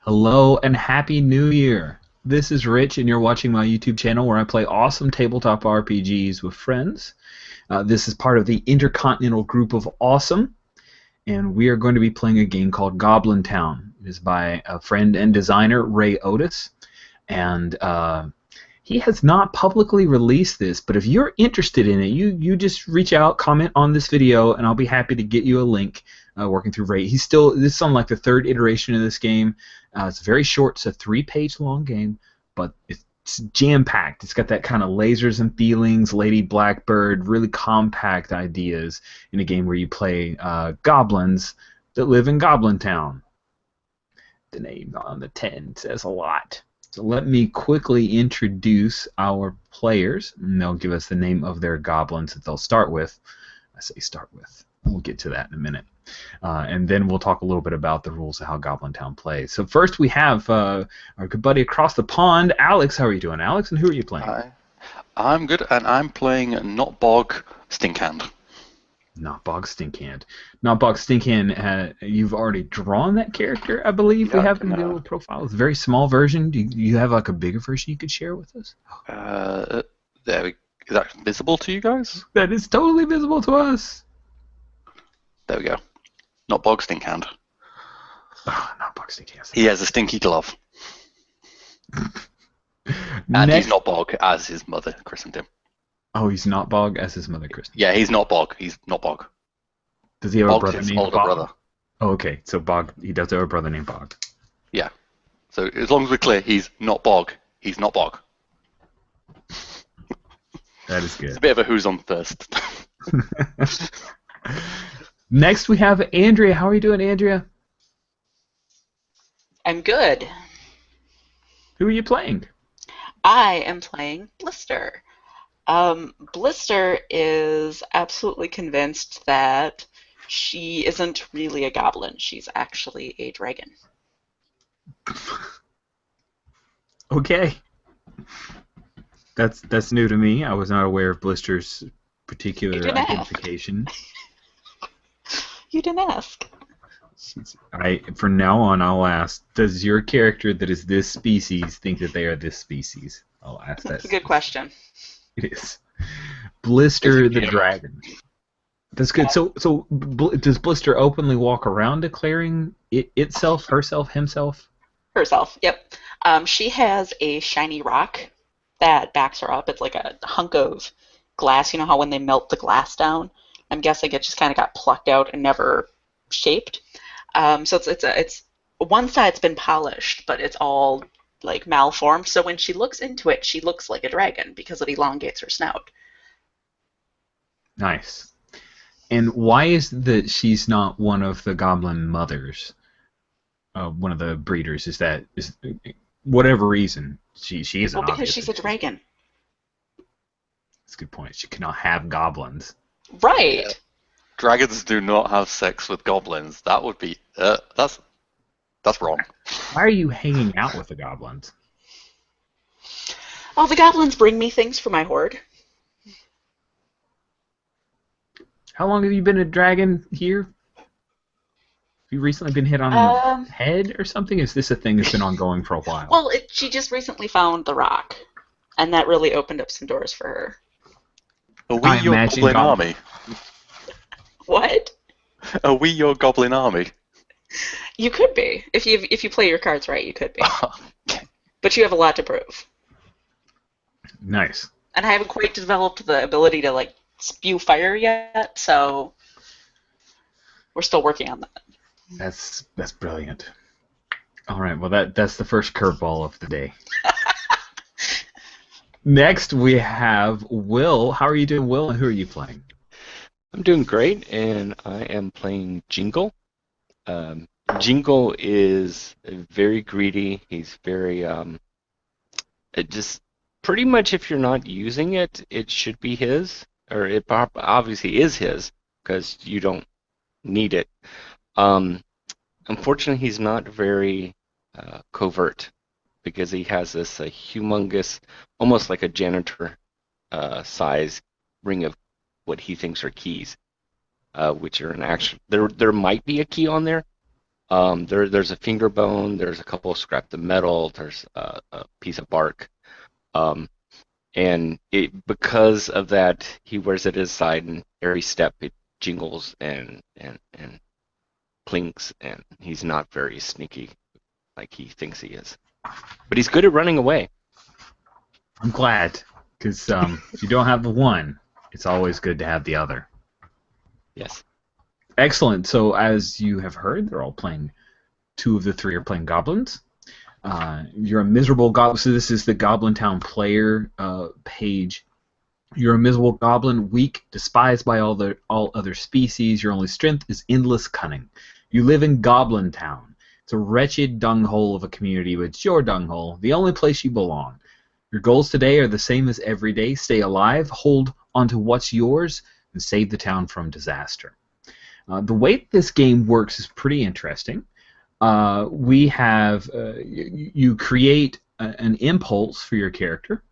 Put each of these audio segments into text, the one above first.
Hello and Happy New Year! This is Rich, and you're watching my YouTube channel where I play awesome tabletop RPGs with friends. This is part of the Intercontinental Group of Awesome, and we are going to be playing a game called Goblintown. It is by a friend and designer, Ray Otus, and he has not publicly released this, but if you're interested in it, you just reach out, comment on this video, and I'll be happy to get you a link. Working through Ray, this is on like the third iteration of this game. It's very short. It's a 3-page long game, but it's jam-packed. It's got that kind of lasers and feelings, Lady Blackbird, really compact ideas in a game where you play goblins that live in Goblintown. The name on the tin says a lot. So let me quickly introduce our players, and they'll give us the name of their goblins that they'll start with. I say start with. We'll get to that in a minute. And then we'll talk a little bit about the rules of how Goblintown plays. So first we have our good buddy across the pond, Alex. How are you doing, Alex? And who are you playing? Hi. I'm good, and I'm playing Not Bog Stinkhand. Not Bog Stinkhand. Not Bog Stinkhand, you've already drawn that character, I believe. We have in the little profile. It's a very small version. Do you have like a bigger version you could share with us? Is that visible to you guys? That is totally visible to us. There we go. Not Bog Stinkhand. Oh, not Bog Stinkhand. He has a stinky glove. And he's not Bog, as his mother christened him. Oh, he's not Bog, as his mother christened him. Yeah, he's not Bog. He's not Bog. Does he have Bog's a brother his named older Bog? brother. Oh, okay. So Bog, he does have a brother named Bog. Yeah. So as long as we're clear, he's not Bog. He's not Bog. That is good. It's a bit of a who's on first. Next, we have Andrea. How are you doing, Andrea? I'm good. Who are you playing? I am playing Blister. Blister is absolutely convinced that she isn't really a goblin. She's actually a dragon. Okay. That's new to me. I was not aware of Blister's particular identification. You didn't ask. From now on, I'll ask, does your character that is this species think that they are this species? I'll ask that. That's a good question. It is. Blister the dragon. That's good. So does Blister openly walk around declaring itself, herself, himself? Herself, yep. She has a shiny rock that backs her up. It's like a hunk of glass. You know how when they melt the glass down? I'm guessing it just kind of got plucked out and never shaped. So it's one side's been polished, but it's all like malformed. So when she looks into it, she looks like a dragon because it elongates her snout. Nice. And why is that she's not one of the goblin mothers? One of the breeders is whatever reason she isn't. Well, because she's a dragon. That's a good point. She cannot have goblins. Right. Yeah. Dragons do not have sex with goblins. That would be that's wrong. Why are you hanging out with the goblins? Oh, the goblins bring me things for my hoard. How long have you been a dragon here? Have you recently been hit on the head or something? Is this a thing that's been ongoing for a while? Well, she just recently found the rock, and that really opened up some doors for her. Are we your goblin army? What? Are we your goblin army? You could be. If you play your cards right, you could be. But you have a lot to prove. Nice. And I haven't quite developed the ability to like spew fire yet, so we're still working on that. That's brilliant. All right, well that's the first curveball of the day. Next we have Will. How are you doing, Will, and who are you playing? I'm doing great, and I am playing Jingle. Jingle is very greedy. He's very just pretty much if you're not using it, it should be his, or it obviously is his because you don't need it. Unfortunately, he's not very covert because he has this humongous, almost like a janitor size ring of what he thinks are keys, which are an actual. There might be a key on there, There's a finger bone. There's a couple of scraps of metal. There's a piece of bark. And because of that, he wears it at his side, and every step it jingles and clinks, and he's not very sneaky like he thinks he is. But he's good at running away. I'm glad, because if you don't have the one, it's always good to have the other. Yes. Excellent. So as you have heard, they're all playing. 2 of the 3 are playing goblins. You're a miserable goblin. So this is the Goblintown player page. You're a miserable goblin, weak, despised by all other species. Your only strength is endless cunning. You live in Goblintown. It's a wretched dunghole of a community, but it's your dunghole, the only place you belong. Your goals today are the same as every day. Stay alive, hold onto what's yours, and save the town from disaster. The way this game works is pretty interesting. We have you create an impulse for your character,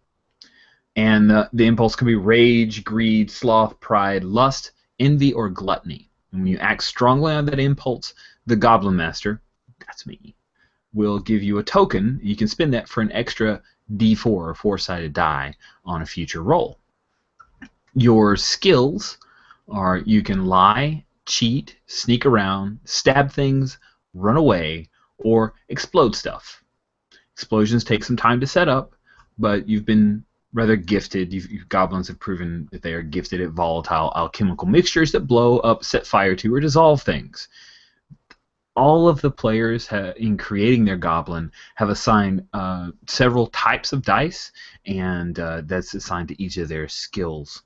and the impulse can be rage, greed, sloth, pride, lust, envy, or gluttony. And when you act strongly on that impulse, the Goblin Master, that's me, will give you a token. You can spend that for an extra D4 or 4-sided die on a future roll. Your skills are you can lie, cheat, sneak around, stab things, run away, or explode stuff. Explosions take some time to set up, but you've been rather gifted. Goblins have proven that they are gifted at volatile alchemical mixtures that blow up, set fire to, or dissolve things. All of the players in creating their goblin have assigned several types of dice, and that's assigned to each of their skills.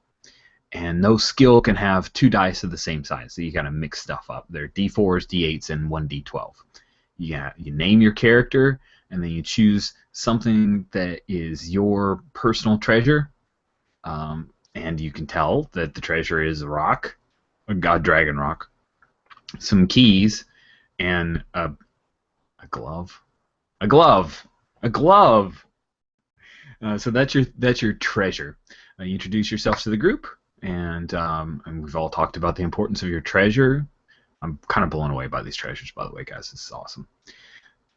And no skill can have 2 dice of the same size, so you gotta mix stuff up. They're D4s, D8s, and 1 D12. You name your character, and then you choose something that is your personal treasure, and you can tell that the treasure is a rock, a dragon rock, some keys, and a glove. A glove! A glove! So that's your treasure. You introduce yourself to the group, and we've all talked about the importance of your treasure. I'm kind of blown away by these treasures, by the way, guys. This is awesome.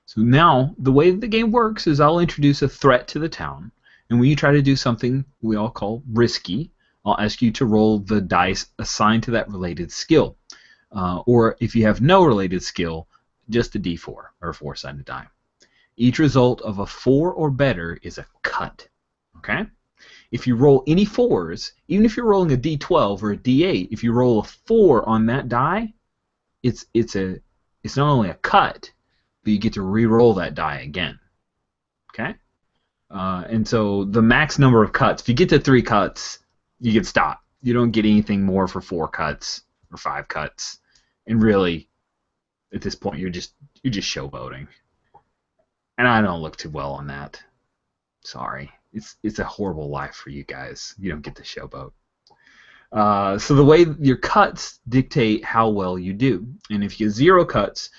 So now, the way the game works is I'll introduce a threat to the town, and when you try to do something we all call risky, I'll ask you to roll the dice assigned to that related skill. Or if you have no related skill, just a D4 or a 4-sided die. Each result of a 4 or better is a cut. Okay? If you roll any 4s, even if you're rolling a D12 or a D8, if you roll a 4 on that die, it's not only a cut, but you get to re-roll that die again. Okay? And so the max number of cuts, if you get to 3 cuts, you get stopped. You don't get anything more for 4 cuts or 5 cuts. And really, at this point, you're just showboating. And I don't look too well on that. Sorry. It's a horrible life for you guys. You don't get to showboat. So the way your cuts dictate how well you do. And if you get 0 cuts,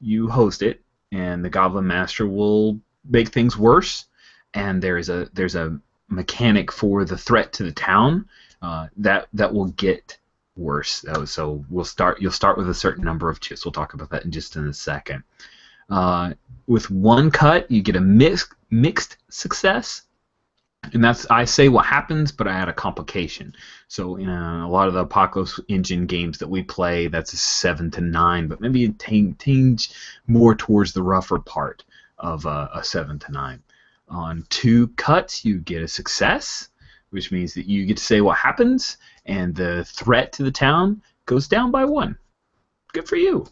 you host it, and the Goblin Master will make things worse. And there's a mechanic for the threat to the town that will get worse. So you'll start with a certain number of chips. We'll talk about that in just a second. With 1 cut, you get a mixed success. And that's, I say what happens, but I add a complication. So in a lot of the Apocalypse Engine games that we play, that's a 7 to 9, but maybe a tinge more towards the rougher part of a 7 to 9. On 2 cuts, you get a success, which means that you get to say what happens, and the threat to the town goes down by 1. Good for you.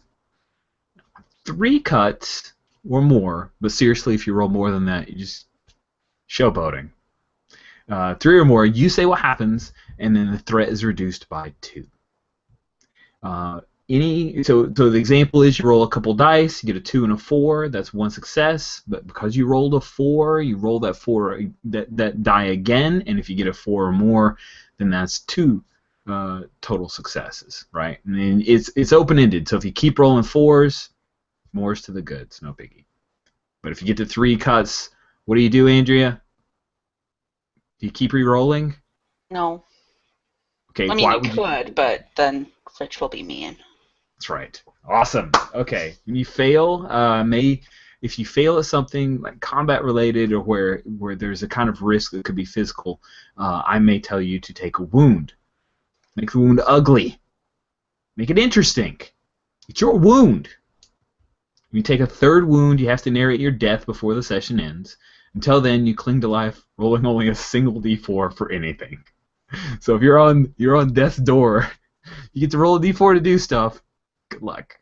3 cuts or more, but seriously, if you roll more than that, you're just showboating. 3 or more, you say what happens, and then the threat is reduced by 2. So the example is you roll a couple dice, you get a 2 and a 4, that's 1 success, but because you rolled a 4, you roll that die again, and if you get a 4 or more, then that's 2 total successes, right? And then it's open-ended, so if you keep rolling 4s, more's to the goods, no biggie. But if you get to 3 cuts, what do, Andrea? Do you keep re-rolling? No. Okay. I mean, you could, but then Rich will be mean. That's right. Awesome. Okay. When you fail, if you fail at something like combat related or where there's a kind of risk that could be physical, I may tell you to take a wound. Make the wound ugly. Make it interesting. It's your wound. When you take a third wound, you have to narrate your death before the session ends. Until then, you cling to life, rolling only a single d4 for anything. So if you're on death's door, you get to roll a d4 to do stuff. Good luck.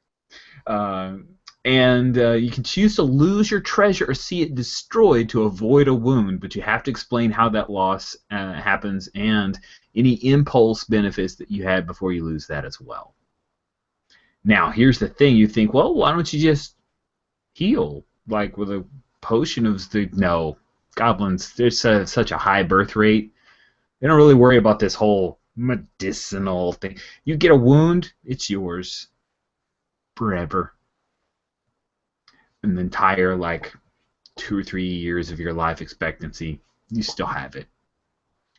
And you can choose to lose your treasure or see it destroyed to avoid a wound, but you have to explain how that loss happens and any impulse benefits that you had before you lose that as well. Now, here's the thing. You think, well, why don't you just heal, like with a potion of the... No. Goblins, there's such a high birth rate. They don't really worry about this whole medicinal thing. You get a wound, it's yours. Forever. An entire, 2 or 3 years of your life expectancy, you still have it.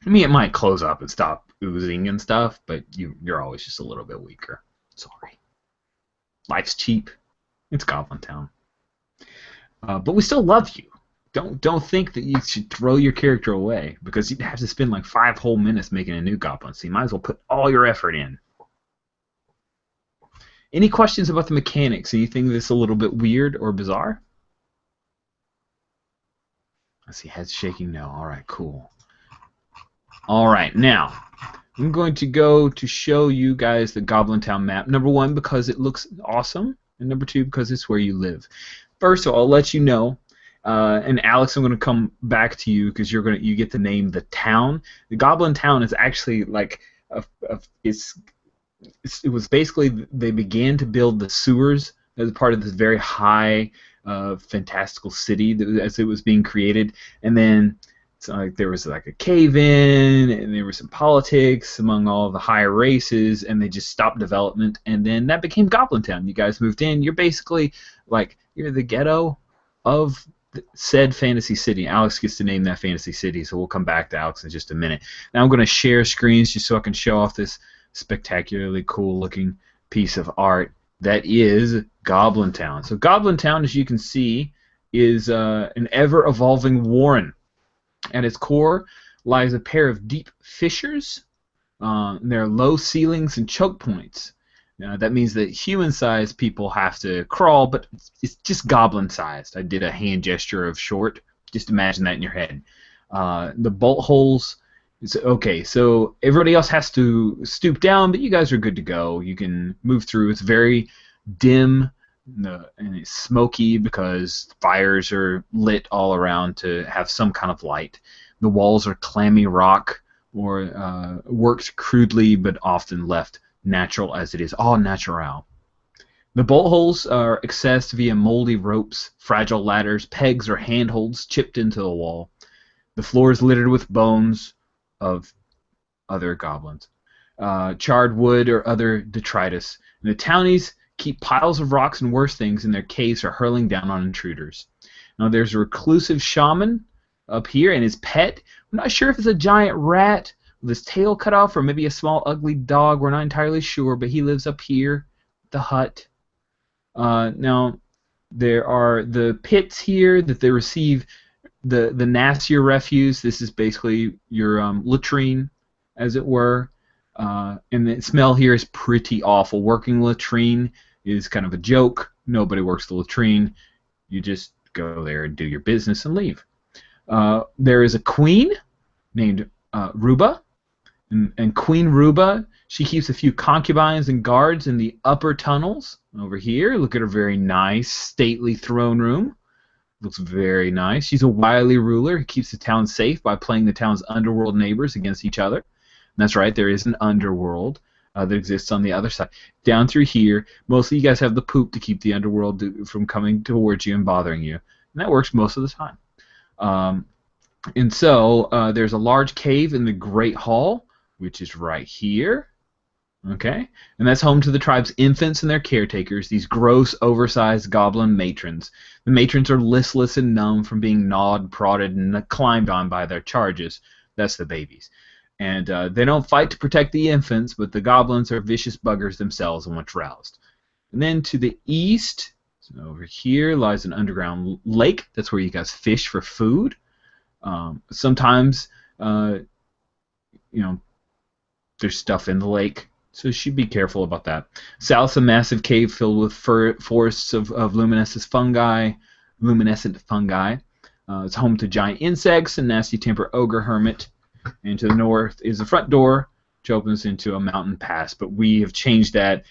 I mean, it might close up and stop oozing and stuff, but you're always just a little bit weaker. Sorry. Life's cheap. It's Goblintown. But we still love you. Don't think that you should throw your character away, because you'd have to spend 5 whole minutes making a new goblin, so you might as well put all your effort in. Any questions about the mechanics? Anything that's a little bit weird or bizarre? I see heads shaking no. Alright, cool. Alright, now, I'm going to go to show you guys the Goblintown map. Number 1, because it looks awesome, and number 2, because it's where you live. First of all, I'll let you know, and Alex, I'm going to come back to you because you get to name the town. The Goblintown is actually it was basically, they began to build the sewers as part of this very high, fantastical city as it was being created, and then there was a cave-in, and there was some politics among all the higher races, and they just stopped development, and then that became Goblintown. You guys moved in. You're basically you're the ghetto of said fantasy city. Alex gets to name that fantasy city, so we'll come back to Alex in just a minute. Now I'm going to share screens just so I can show off this spectacularly cool-looking piece of art that is Goblintown. So Goblintown, as you can see, is an ever-evolving warren. At its core lies a pair of deep fissures. There are low ceilings and choke points. That means that human-sized people have to crawl, but it's just goblin-sized. I did a hand gesture of short. Just imagine that in your head. The bolt holes... Okay, so everybody else has to stoop down, but you guys are good to go. You can move through. It's very dim and it's smoky because fires are lit all around to have some kind of light. The walls are clammy rock or worked crudely but often left natural as it is. All natural. The bolt holes are accessed via moldy ropes, fragile ladders, pegs, or handholds chipped into the wall. The floor is littered with bones of other goblins, charred wood or other detritus. And the townies keep piles of rocks and worse things in their caves for hurling down on intruders. Now there's a reclusive shaman up here and his pet. We're not sure if it's a giant rat with his tail cut off or maybe a small ugly dog. We're not entirely sure, but he lives up here, the hut. Now there are the pits here that they receive the nastier refuse. This is basically your latrine, as it were. And the smell here is pretty awful. Working latrine is kind of a joke. Nobody works the latrine. You just go there and do your business and leave. There is a queen named Ruba. And Queen Ruba, she keeps a few concubines and guards in the upper tunnels over here. Look at her very nice, stately throne room. Looks very nice. She's a wily ruler who keeps the town safe by playing the town's underworld neighbors against each other. And that's right, there is an underworld that exists on the other side. Down through here, mostly you guys have the poop to keep the underworld from coming towards you and bothering you. And that works most of the time. And so there's a large cave in the Great Hall, which is right here. Okay, and that's home to the tribe's infants and their caretakers, these gross, oversized goblin matrons. The matrons are listless and numb from being gnawed, prodded, and climbed on by their charges. That's the babies. And they don't fight to protect the infants, but the goblins are vicious buggers themselves and once roused. And then to the east, so over here, lies an underground lake. That's where you guys fish for food. Sometimes, you know, there's stuff in the lake, so you should be careful about that. South, a massive cave filled with forests of luminescent fungi. It's home to giant insects and nasty temper ogre hermit. And to the north is a front door, which opens into a mountain pass. But we have changed that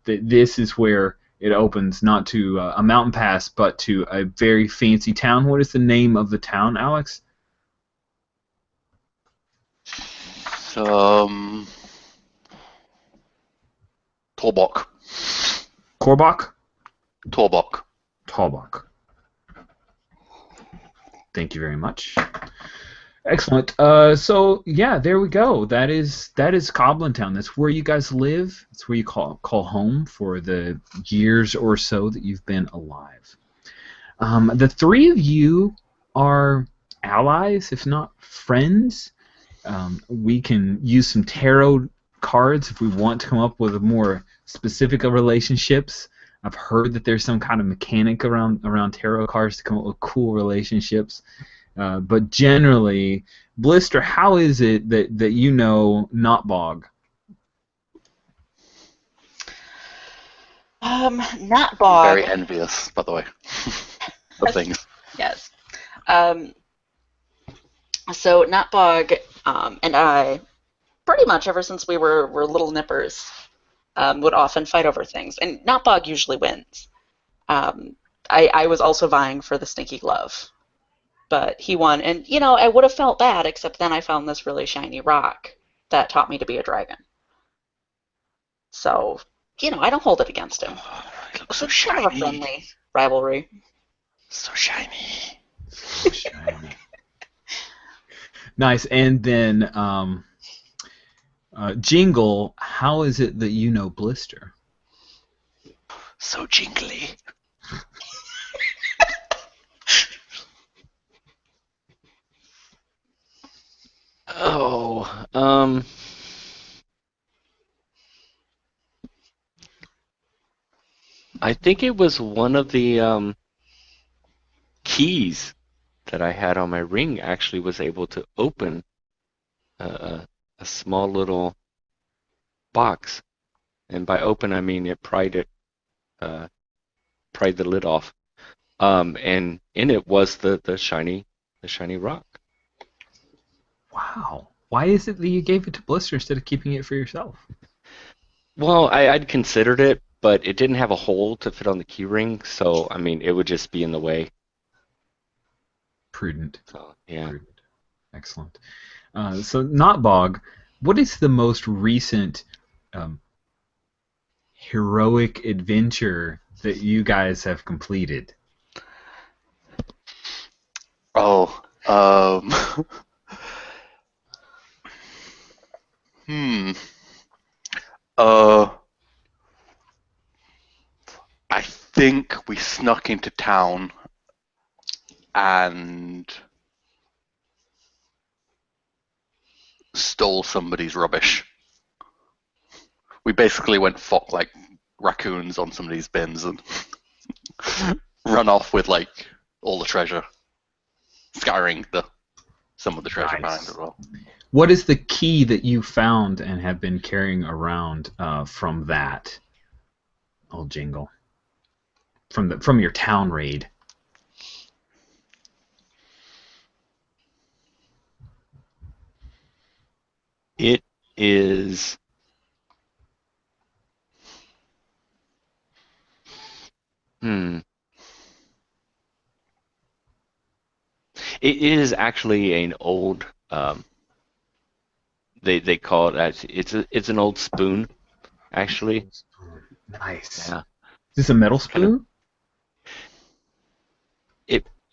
this is where it opens, not to a mountain pass, but to a very fancy town. What is the name of the town, Alex? Torbok. Korbach? Torbok. Torbach. Thank you very much. Excellent. So yeah, there we go. That is Goblintown. That's where you guys live. That's where you call home for the years or so that you've been alive. The three of you are allies, if not friends. We can use some tarot cards if we want to come up with more specific relationships. I've heard that there's some kind of mechanic around tarot cards to come up with cool relationships. But generally, Blister, how is it that you know Notbog? Notbog. Very envious, by the way, of things. Yes. So Notbog and I, pretty much ever since we were little nippers, would often fight over things, and Notbog usually wins. I was also vying for the stinky glove, but he won, and I would have felt bad, except then I found this really shiny rock that taught me to be a dragon. So, I don't hold it against him. It looks so It's kind of a shiny. friendly rivalry. So shiny. So shiny. Nice. And then Jingle, how is it that you know Blister? So jingly. I think it was one of the keys that I had on my ring actually was able to open a small little box, and by open I mean it pried the lid off, and in it was the shiny rock. Wow. Why is it that you gave it to Blister instead of keeping it for yourself? Well, I'd considered it, but it didn't have a hole to fit on the key ring, so I mean it would just be in the way. Prudent. So yeah. Prudent. Excellent. So Notbog, what is the most recent heroic adventure that you guys have completed? Oh, I think we snuck into town and stole somebody's rubbish. We basically went fuck like raccoons on somebody's bins and run off with like all the treasure, scattering some of the treasure Nice. behind as well. What is the key that you found and have been carrying around from that old Jingle? From your town raid? It is It is actually an old they call it it's an old spoon, actually. Nice. Yeah. Is this a metal spoon?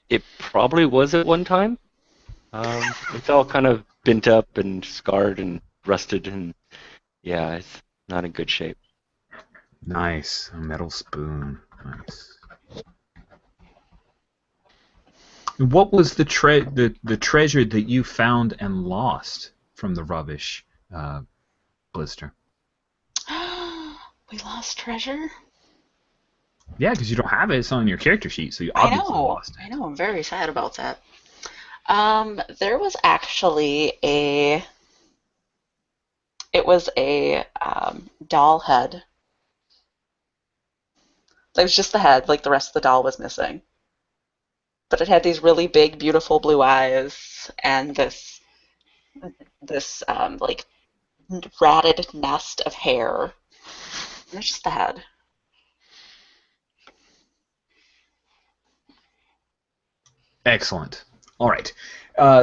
It probably was at one time. It's all kind of bent up and scarred and rusted, and yeah, it's not in good shape. Nice. A metal spoon. Nice. What was the treasure that you found and lost from the rubbish, Blister? We lost treasure? Yeah, because you don't have it. It's on your character sheet, so you I obviously know. lost I it. know. I'm very sad about that. There was actually a. It was a doll head. It was just the head, like the rest of the doll was missing. But it had these really big, beautiful blue eyes and this like ratted nest of hair. And it's just the head. Excellent. All right.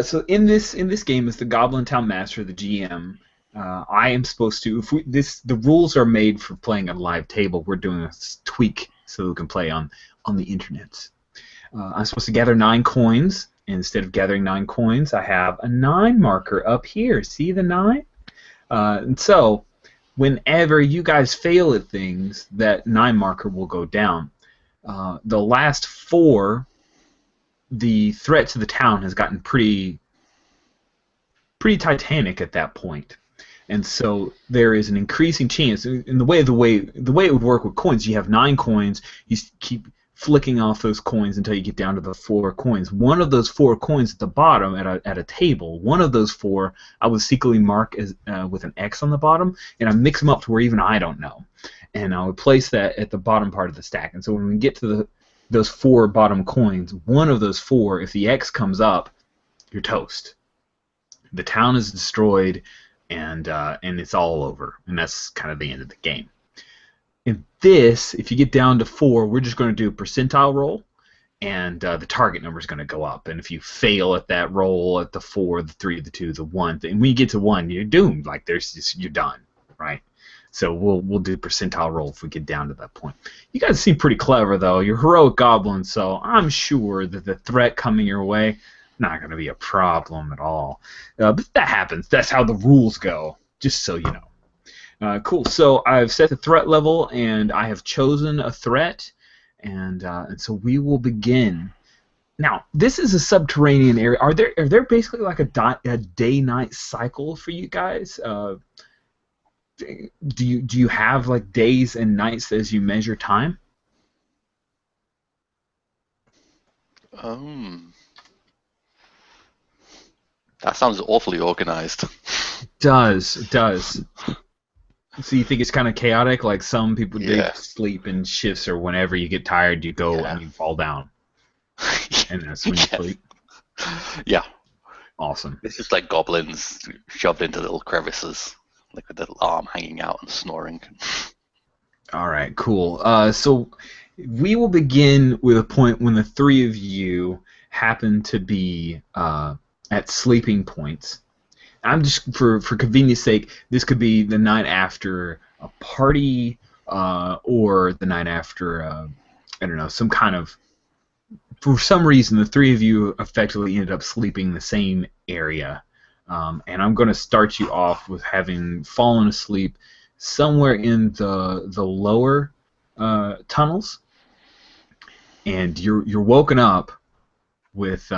So in this game, as the Goblintown Master, the GM, I am supposed to. If we the rules are made for playing a live table. We're doing a tweak so we can play on the internet. I'm supposed to gather 9 coins. Instead of gathering 9 coins, I have a 9 marker up here. See the 9? And so, whenever you guys fail at things, that 9 marker will go down. The last 4, the threat to the town has gotten pretty titanic at that point. And so there is an increasing chance. In the way it would work with coins, you have 9 coins. You keep flicking off those coins until you get down to the 4 coins. One of those 4 coins at the bottom at a table. One of those 4 I would secretly mark as with an X on the bottom, and I mix them up to where even I don't know. And I would place that at the bottom part of the stack. And so when we get to those 4 bottom coins, one of those 4, if the X comes up, you're toast. The town is destroyed, and it's all over. And that's kind of the end of the game. In this, if you get down to 4, we're just going to do a percentile roll, and the target number is going to go up. And if you fail at that roll, at the 4, the 3, the 2, the 1, and when you get to 1, you're doomed. Like you're done, right? So we'll do percentile roll if we get down to that point. You guys seem pretty clever, though. You're heroic goblins, so I'm sure that the threat coming your way not going to be a problem at all. But that happens. That's how the rules go, just so you know. Cool. So I've set the threat level, and I have chosen a threat, and so we will begin. Now, this is a subterranean area. Are there basically like a day-night cycle for you guys? Do you have like days and nights as you measure time? That sounds awfully organized. It does. So you think it's kind of chaotic? Like some people they sleep in shifts, or whenever you get tired, you go and you fall down, and that's when you sleep. Yeah. Awesome. It's just like goblins shoved into little crevices, like with their arm hanging out and snoring. All right, cool. So we will begin with a point when the 3 of you happen to be at sleeping points. I'm just for convenience sake, this could be the night after a party or the night after I don't know, some kind of, for some reason the 3 of you effectively ended up sleeping in the same area. And I'm going to start you off with having fallen asleep somewhere in the lower tunnels, and you're woken up with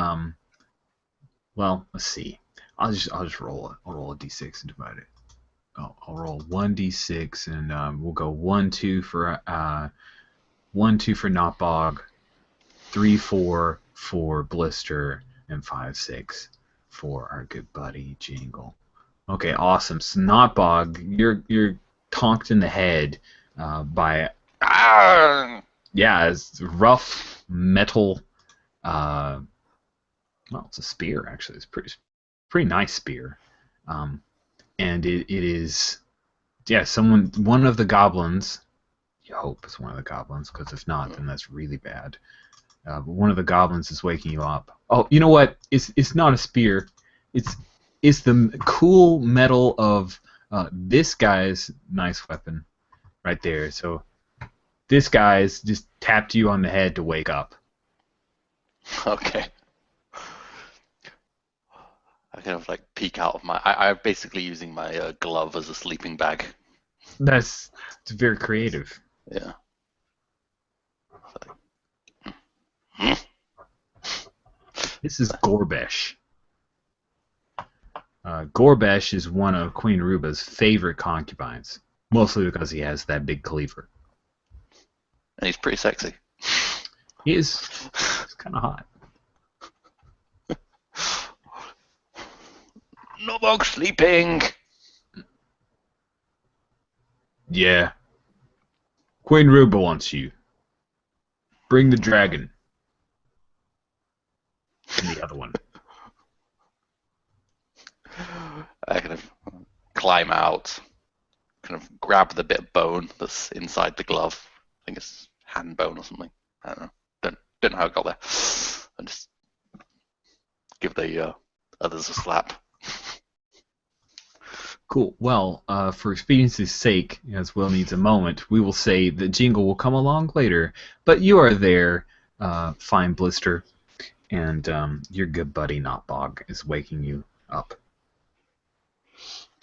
well, let's see. I'll just roll it. I'll roll a d6 and divide it. I'll roll 1d6, and we'll go 1, 2 for 1, 2 for Knotbog, 3, 4 for Blister, and 5, 6 for our good buddy Jingle. Okay, awesome. So Knotbog, you're tonked in the head by it's rough metal. Well, it's a spear actually. It's pretty nice spear, and it is one of the goblins. You hope it's one of the goblins, because if not, then that's really bad. But one of the goblins is waking you up. Oh, you know what? It's not a spear. It's the cool metal of this guy's nice weapon right there. So this guy's just tapped you on the head to wake up. Okay. I kind of like peek out of I'm basically using my glove as a sleeping bag. It's very creative. Yeah. This is Gorbesh. Gorbesh is one of Queen Ruba's favorite concubines, mostly because he has that big cleaver. And he's pretty sexy. He is. It's kind of hot. No bog sleeping. Yeah. Queen Ruba wants you. Bring the dragon. And the other one. I kind of climb out, kind of grab the bit of bone that's inside the glove. I think it's hand bone or something. I don't know. Don't know how it got there. And just give the others a slap. Cool. Well, for expediency's sake, as Will needs a moment, we will say that Jingle will come along later. But you are there, fine Blister, and your good buddy Notbog is waking you up.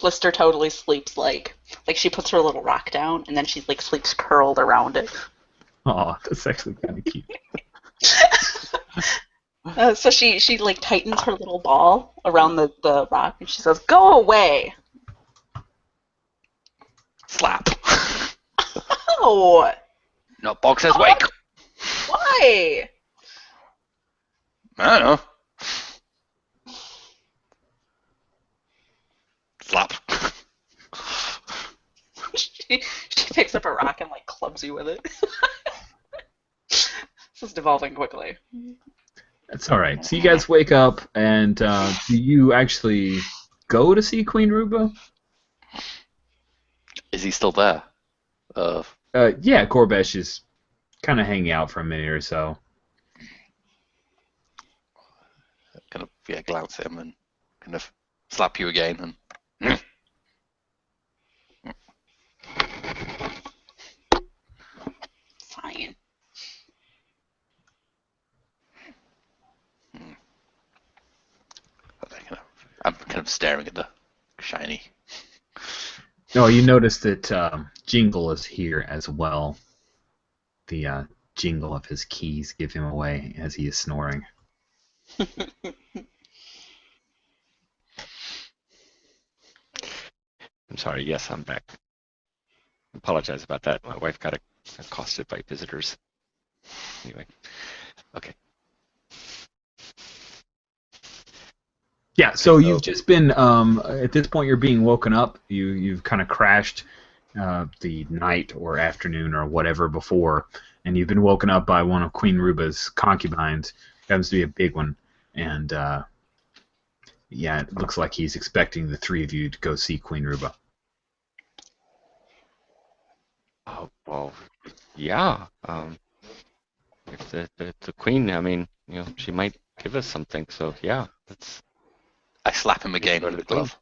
Blister totally sleeps like she puts her little rock down and then she like sleeps curled around it. Aw, that's actually kind of cute. So she like tightens her little ball around the rock and she says, "Go away." Slap. Oh. No, Bog says wake. Why? I don't know. Slap. She picks up a rock and like clubs you with it. This is devolving quickly. That's all right. So you guys wake up, and do you actually go to see Queen Ruba? Is he still there? Yeah, Gorbash is kind of hanging out for a minute or so. Kind of glance at him and kind of slap you again and. Fine. I'm kind of staring at the shiny. No, you notice that Jingle is here as well. The jingle of his keys give him away as he is snoring. I'm sorry. Yes, I'm back. Apologize about that. My wife got accosted by visitors. Anyway, okay. Yeah, so you've just been, at this point you're being woken up. You've kind of crashed the night or afternoon or whatever before, and you've been woken up by one of Queen Ruba's concubines. Happens to be a big one, and yeah, it looks like he's expecting the three of you to go see Queen Ruba. Oh, well, yeah. If the queen, I mean, she might give us something. So yeah, that's. I slap him again with the glove.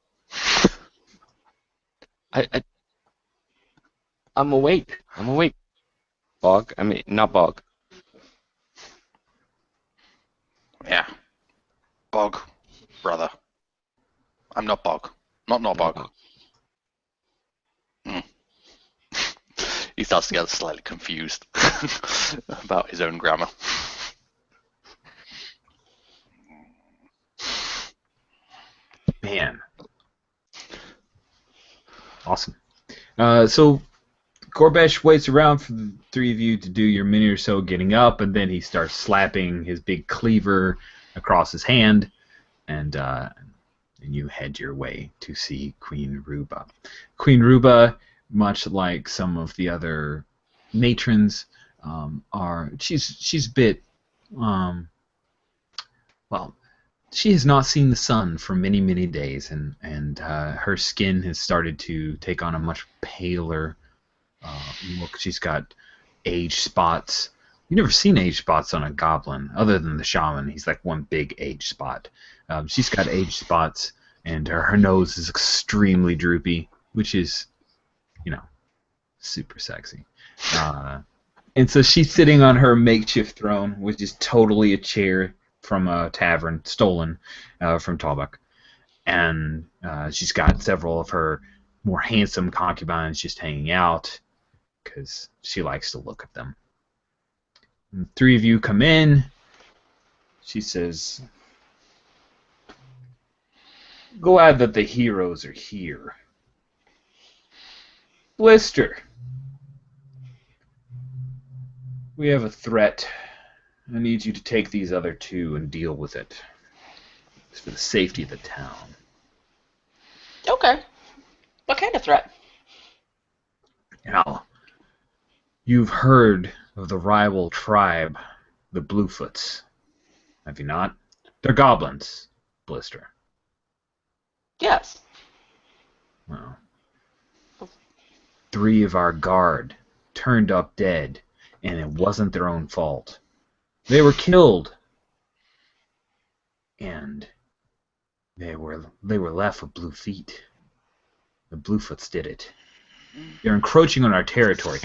I'm awake. Bog. I mean, not Bog. Yeah. Bog, brother. I'm not Bog. Not Bog. He starts to get slightly confused about his own grammar. Man. Awesome. So Gorbash waits around for the three of you to do your minute or so getting up, and then he starts slapping his big cleaver across his hand, and you head your way to see Queen Ruba. Queen Ruba, much like some of the other matrons, she's a bit well. She has not seen the sun for many, many days, and her skin has started to take on a much paler look. She's got age spots. You've never seen age spots on a goblin, other than the shaman. He's like one big age spot. She's got age spots, and her nose is extremely droopy, which is, super sexy. And so she's sitting on her makeshift throne, which is totally a chair from a tavern, stolen from Talbuk. And she's got several of her more handsome concubines just hanging out because she likes to look at them. And the three of you come in. She says, "Glad that the heroes are here. Blister, We have a threat. I need you to take these other two and deal with it. It's for the safety of the town. Okay. What kind of threat? Now, you've heard of the rival tribe, the Bluefoots. Have you not? They're goblins, Blister. Yes. Well, 3 of our guard turned up dead, and it wasn't their own fault. They were killed, and they were left with blue feet. The Bluefoots did it. They're encroaching on our territory.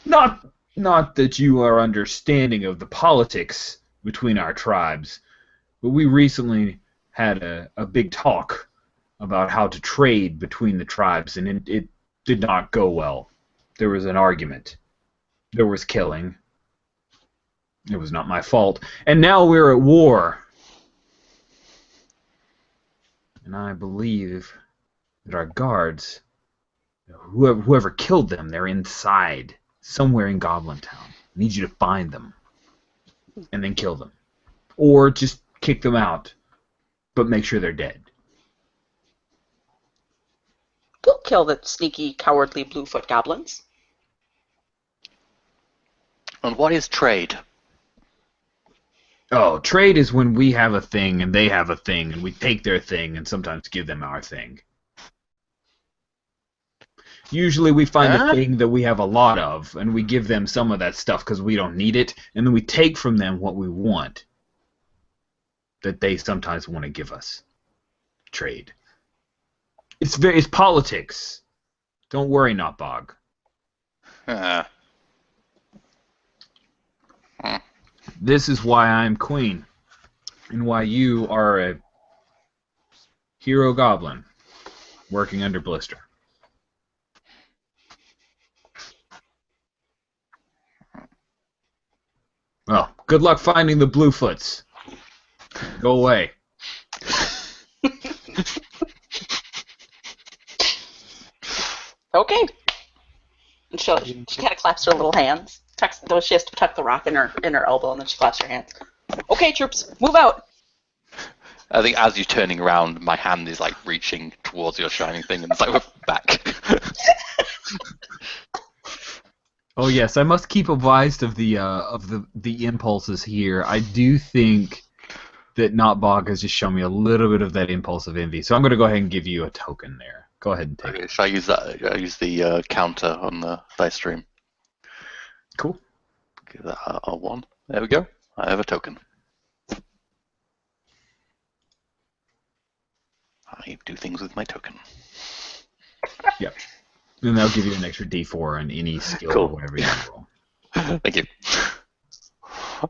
Not that you are understanding of the politics between our tribes, but we recently had a big talk about how to trade between the tribes, and it did not go well. There was an argument. There was killing. It was not my fault. And now we're at war. And I believe that our guards, whoever killed them, they're inside, somewhere in Goblintown. I need you to find them and then kill them. Or just kick them out, but make sure they're dead. We'll kill the sneaky, cowardly Bluefoot goblins. And what is trade? Oh, trade is when we have a thing and they have a thing, and we take their thing and sometimes give them our thing. Usually we find a thing that we have a lot of, and we give them some of that stuff because we don't need it, and then we take from them what we want that they sometimes want to give us. Trade. It's politics. Don't worry, Notbog. This is why I'm queen, and why you are a hero goblin working under Blister. Well, good luck finding the Bluefoots. Go away. Okay. And she kind of claps her little hands. Though she has to tuck the rock in her elbow, and then she claps her hands. Okay, troops, move out. I think as you're turning around, my hand is like reaching towards your shining thing, and it's like we're back. Oh yes, I must keep advised of the impulses here. I do think that Notbog has just shown me a little bit of that impulse of envy, so I'm going to go ahead and give you a token there. Go ahead and take it. Should I use that? I use the counter on the dice stream. Cool. Give that a 1. There we go. I have a token. I do things with my token. Yep. And that'll give you an extra D4 on any skill Cool. or whatever you roll. Thank you.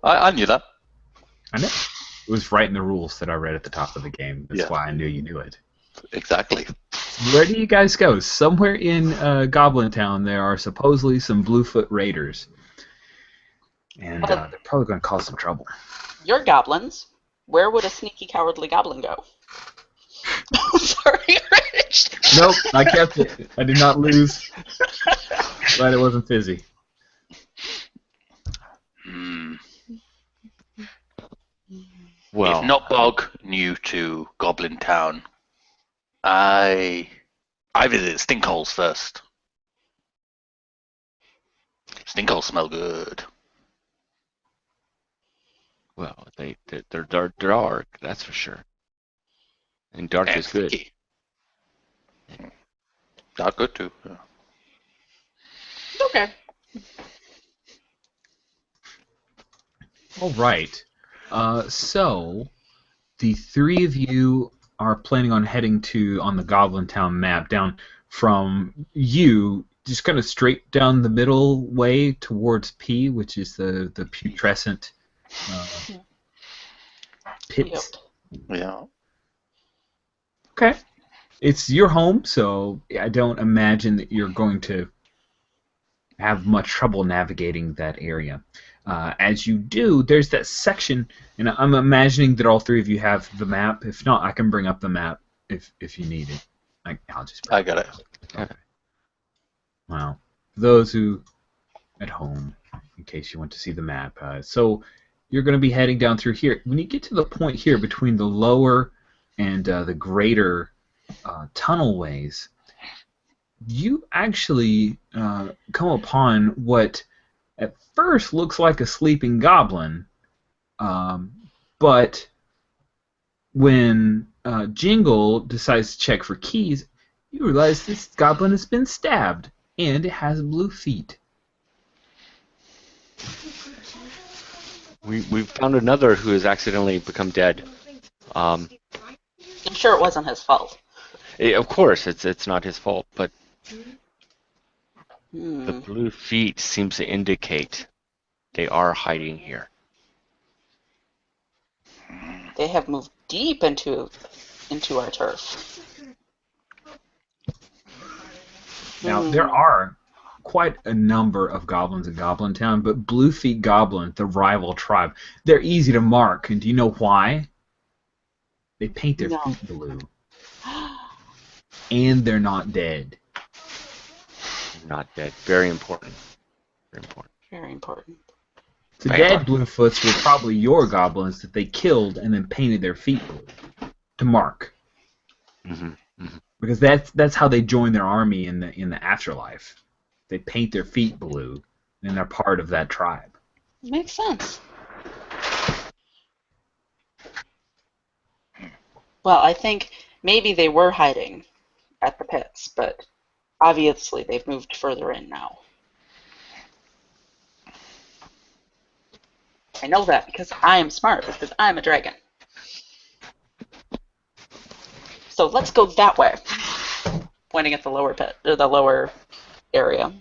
I knew that. I know. It was right in the rules that I read at the top of the game. That's why I knew you knew it. Exactly. Where do you guys go? Somewhere in Goblintown there are supposedly some Bluefoot raiders. And they're probably going to cause some trouble. You're goblins. Where would a sneaky, cowardly goblin go? Sorry, Rich. Nope, I kept it. I did not lose. Glad it wasn't fizzy. Well, if Notbog new to Goblintown, I visit stinkholes first. Stinkholes smell good. well, they're dark, that's for sure. And dark And is good. sticky. Dark good too. Yeah. Okay. All right. So, the 3 of you are planning on heading on the Goblintown map, down from you, just kind of straight down the middle way towards P, which is the putrescent pits. Yeah. Okay. It's your home, so I don't imagine that you're going to have much trouble navigating that area. As you do, there's that section, and I'm imagining that all 3 of you have the map. If not, I can bring up the map if you need it. I'll just. I got it. Okay. Well, for those who at home, in case you want to see the map. So you're going to be heading down through here. When you get to the point here between the lower and the greater tunnelways, you actually come upon what at first looks like a sleeping goblin, but when Jingle decides to check for keys, you realize this goblin has been stabbed, and it has blue feet. We've found another who has accidentally become dead. I'm sure it wasn't his fault. Of course, it's not his fault, but the Hmm. blue feet seems to indicate they are hiding here. They have moved deep into our turf. Now, there are quite a number of goblins in Goblintown, but Bluefeet Goblin, the rival tribe, they're easy to mark. And do you know why? They paint their No. feet blue. And they're not dead. Not dead. Very important. Very important. Very important. The dead Bluefoots were probably your goblins that they killed and then painted their feet blue to mark. Mm-hmm. Because that's how they join their army in the afterlife. They paint their feet blue, and they're part of that tribe. Makes sense. Well, I think maybe they were hiding at the pits, but obviously they've moved further in now. I know that because I am smart, because I'm a dragon. So let's go that way. Pointing at the lower pit, or the lower area.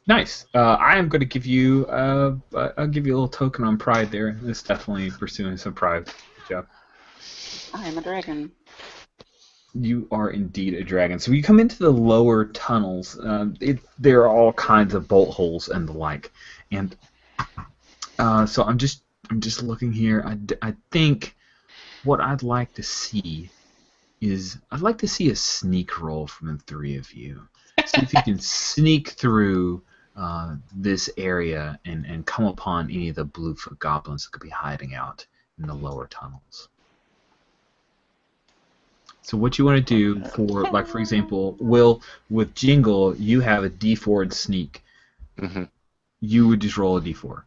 Nice. I am going to give you I'll give you a little token on pride there. It's definitely pursuing some pride. Good job. I am a dragon. You are indeed a dragon. So you come into the lower tunnels. There are all kinds of bolt holes and the like. And so I'm just looking here. I think what I'd like to see is I'd like to see a sneak roll from the three of you. See if you can sneak through this area and come upon any of the Bluefoot goblins that could be hiding out in the lower tunnels. So what you want to do for, like, for example, Will, with Jingle, you have a D4 and sneak. Mm-hmm. You would just roll a D4.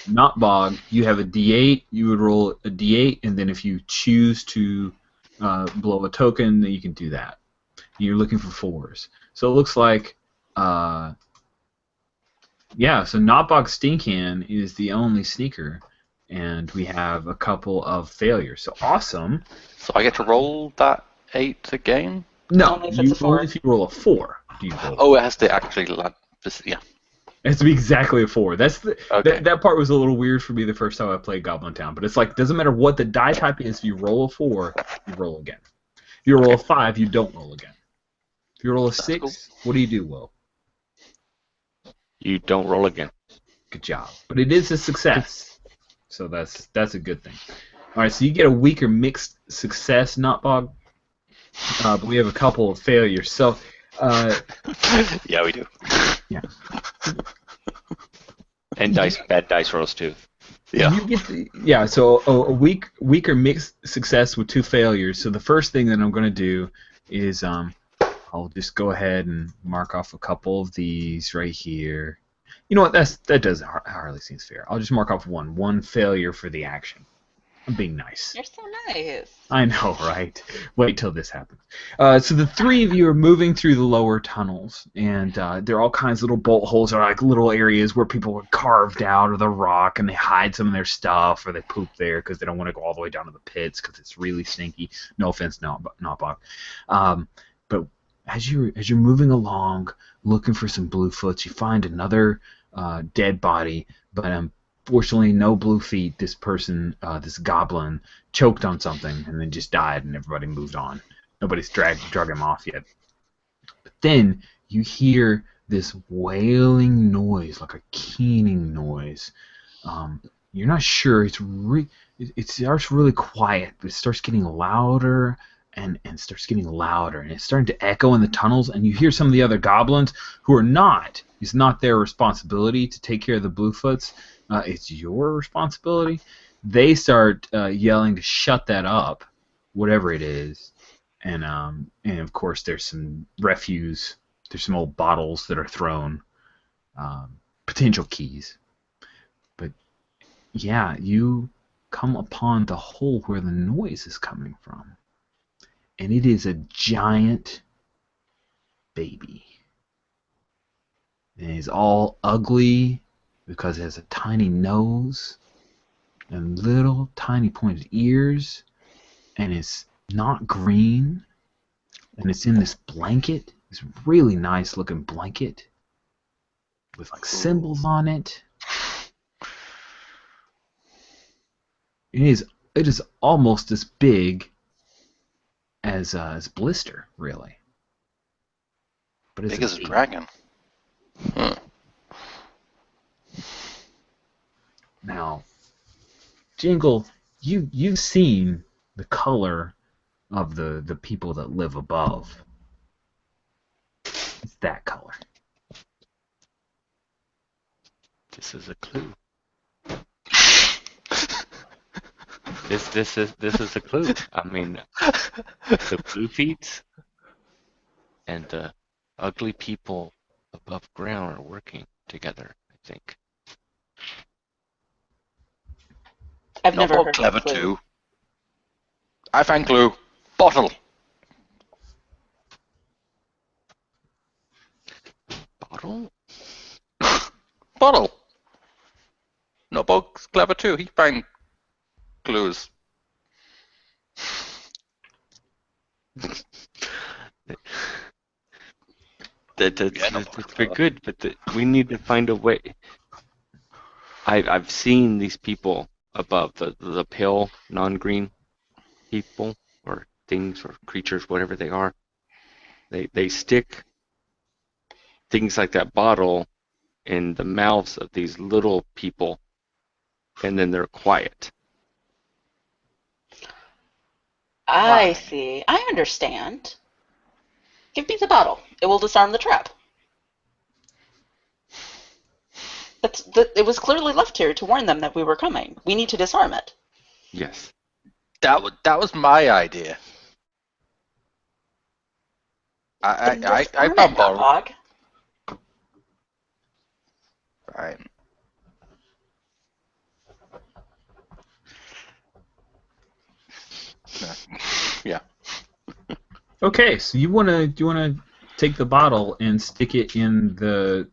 Not Bog, you have a D8. You would roll a D8, and then if you choose to blow a token, then you can do that. You're looking for 4s. So it looks like, so Notbog Stinkan is the only sneaker, and we have a couple of failures. So awesome. So I get to roll that 8 again? No, Only if it's a 4. if you roll a 4, do you roll? Oh, it has to actually land. Yeah. It has to be exactly a 4. That's the Okay. that part was a little weird for me the first time I played Goblintown, but it's like doesn't matter what the die type is. If you roll a 4, you roll again. If you roll a 5, you don't roll again. If you roll a 6, cool. what do you do, Will? You don't roll again. Good job. But it is a success, so that's a good thing. All right, so you get a weaker mixed success, Notbog, but we have a couple of failures. So. Yeah, we do. Yeah. And bad dice rolls too. Yeah. You get so a weaker mixed success with 2 failures. So the first thing that I'm going to do is I'll just go ahead and mark off a couple of these right here. You know what? That doesn't hardly seems fair. I'll just mark off one failure for the action. I'm being nice. You're so nice. I know, right? Wait till this happens. So the 3 of you are moving through the lower tunnels, and there are all kinds of little bolt holes or like little areas where people were carved out of the rock, and they hide some of their stuff, or they poop there because they don't want to go all the way down to the pits because it's really stinky. No offense, Notbog. But as you're moving along, looking for some Bluefoots, you find another dead body, but fortunately, no blue feet. This person, this goblin, choked on something and then just died, and everybody moved on. Nobody's drug him off yet. But then you hear this wailing noise, like a keening noise. You're not sure. It starts really quiet, but it starts getting louder and starts getting louder, and it's starting to echo in the tunnels, and you hear some of the other goblins who are not. It's not their responsibility to take care of the Bluefoots. It's your responsibility. They start yelling to shut that up, whatever it is, and of course there's some refuse. There's some old bottles that are thrown, potential keys. But yeah, you come upon the hole where the noise is coming from. And it is a giant baby. And it's all ugly because it has a tiny nose and little tiny pointed ears. And it's not green. And it's in this blanket, this really nice looking blanket with like symbols on it. It is almost as big as Blister, really. But it's Big as a dragon. Huh. Now, Jingle, you've seen the color of the people that live above. It's that color. This is a clue. This is a clue. I mean, the blue feet and the ugly people above ground are working together, I think. I've Not never more heard clever of Clue. too. I find clue. Bottle. Bottle? Bottle. No, Bog's clever too. He find clues. That's very good, but we need to find a way. I've seen these people above, the pale, non-green people, or things, or creatures, whatever they are. They stick things like that bottle in the mouths of these little people, and then they're quiet. I see. I understand. Give me the bottle. It will disarm the trap. It was clearly left here to warn them that we were coming. We need to disarm it. Yes. That was my idea. Then I disarm found it, bottle. Bog. Right. Yeah. Okay, so do you wanna take the bottle and stick it in the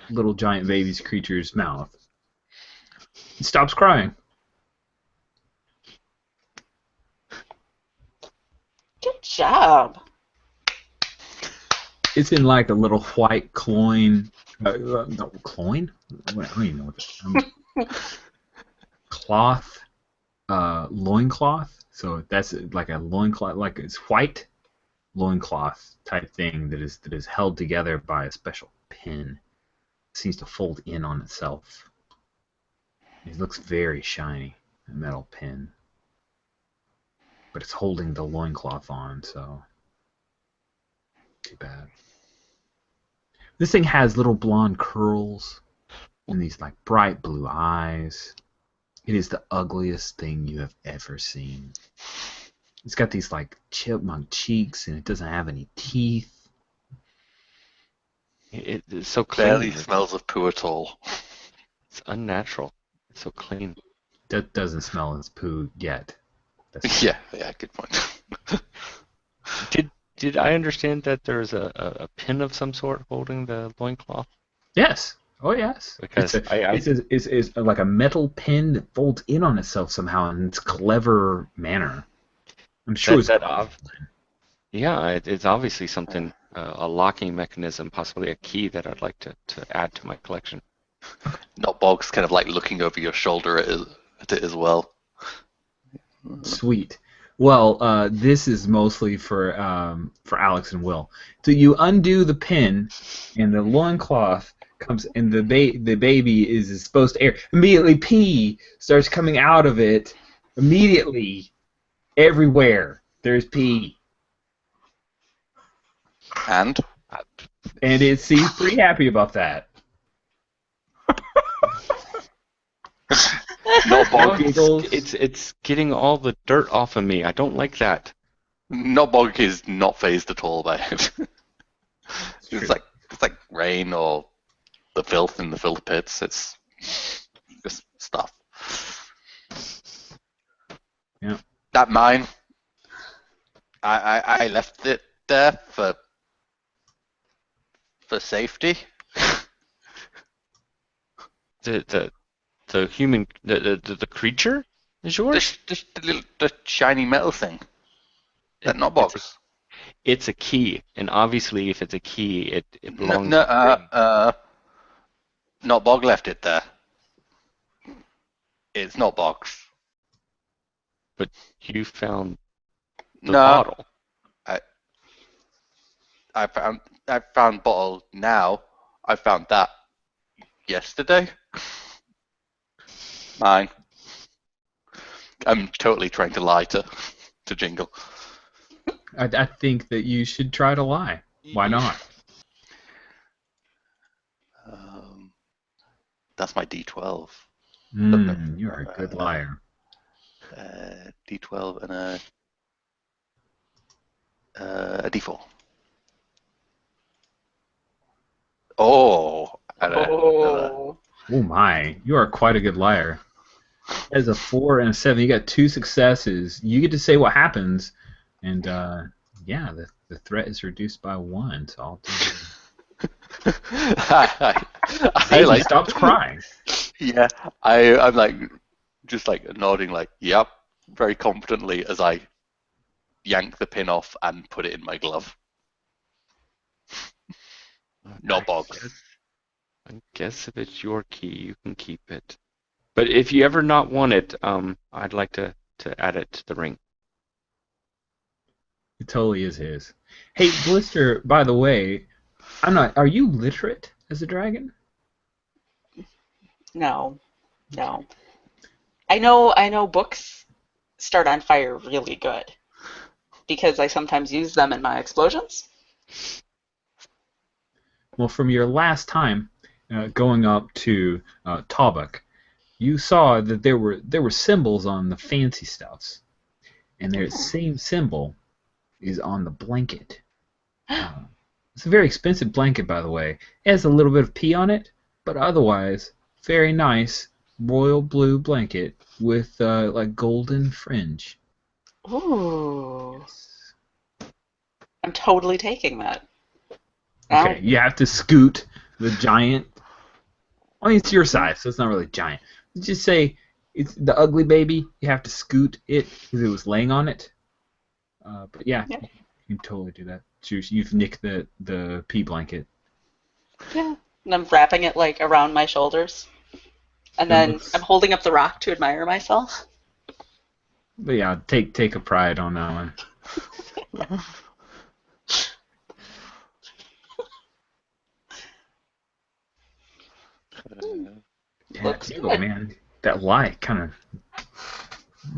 little giant baby's creature's mouth? It stops crying. Good job. It's in like a little white cloin. No, cloin? I don't even know what cloth. Loincloth. So that's like a loincloth, like it's white loincloth type thing that is held together by a special pin. It seems to fold in on itself. It looks very shiny, a metal pin. But it's holding the loincloth on, so too bad. This thing has little blonde curls and these like bright blue eyes. It is the ugliest thing you have ever seen. It's got these like chipmunk cheeks, and it doesn't have any teeth. It's so clean. Barely smells of poo at all. It's unnatural. It's so clean. That doesn't smell as poo yet. Yeah, good point. Did I understand that there's a pin of some sort holding the loincloth? Yes. Oh yes. Because it's like a metal pin that folds in on itself somehow in its clever manner. I'm sure it's obviously something, a locking mechanism, possibly a key that I'd like to add to my collection. Not Bog's kind of like looking over your shoulder at it as well. Sweet. Well, this is mostly for Alex and Will. So you undo the pin, and the loincloth comes, and the baby is supposed to air. Immediately, pee starts coming out of it. Immediately, everywhere. There's P. And And it seems pretty happy about that. not Bog. It's getting all the dirt off of me. I don't like that. Not Bog is not phased at all by it. true. It's like rain or the filth in the filth pits. It's just stuff. Yeah. That mine. I left it there for safety. The human the creature is yours? The shiny metal thing. That not box. It's a key, and obviously, if it's a key, it belongs. Not Bog left it there. It's not box. But you found the No. bottle. I found bottle now. I found that yesterday. Mine. I'm totally trying to lie to Jingle. I think that you should try to lie. Why not? That's my D12. You're a good liar. D12 and a D4. Oh. Oh. Oh my, you are quite a good liar. As a 4 and a 7, you got 2 successes. You get to say what happens, and yeah, the threat is reduced by 1. So I'll do it. I He stops crying. Yeah, I'm like just like nodding, like yep, very confidently as I yank the pin off and put it in my glove. No box. I guess if it's your key, you can keep it. But if you ever not want it, I'd like to add it to the ring. It totally is his. Hey, Blister, by the way, are you literate as a dragon? No. I know books start on fire really good because I sometimes use them in my explosions. Well, from your last time going up to Tobak, you saw that there were symbols on the fancy stuffs, and their same symbol is on the blanket. It's a very expensive blanket, by the way. It has a little bit of pee on it, but otherwise, very nice royal blue blanket with like golden fringe. Ooh. Yes. I'm totally taking that. Okay, you have to scoot the giant. I mean, it's your size, so it's not really giant. Just say it's the ugly baby. You have to scoot it because it was laying on it. But yeah, you can totally do that. You've nicked the pea blanket. Yeah, and I'm wrapping it like around my shoulders, and then I'm holding up the rock to admire myself. But yeah, take a pride on that one. Yeah, man, that lie kind of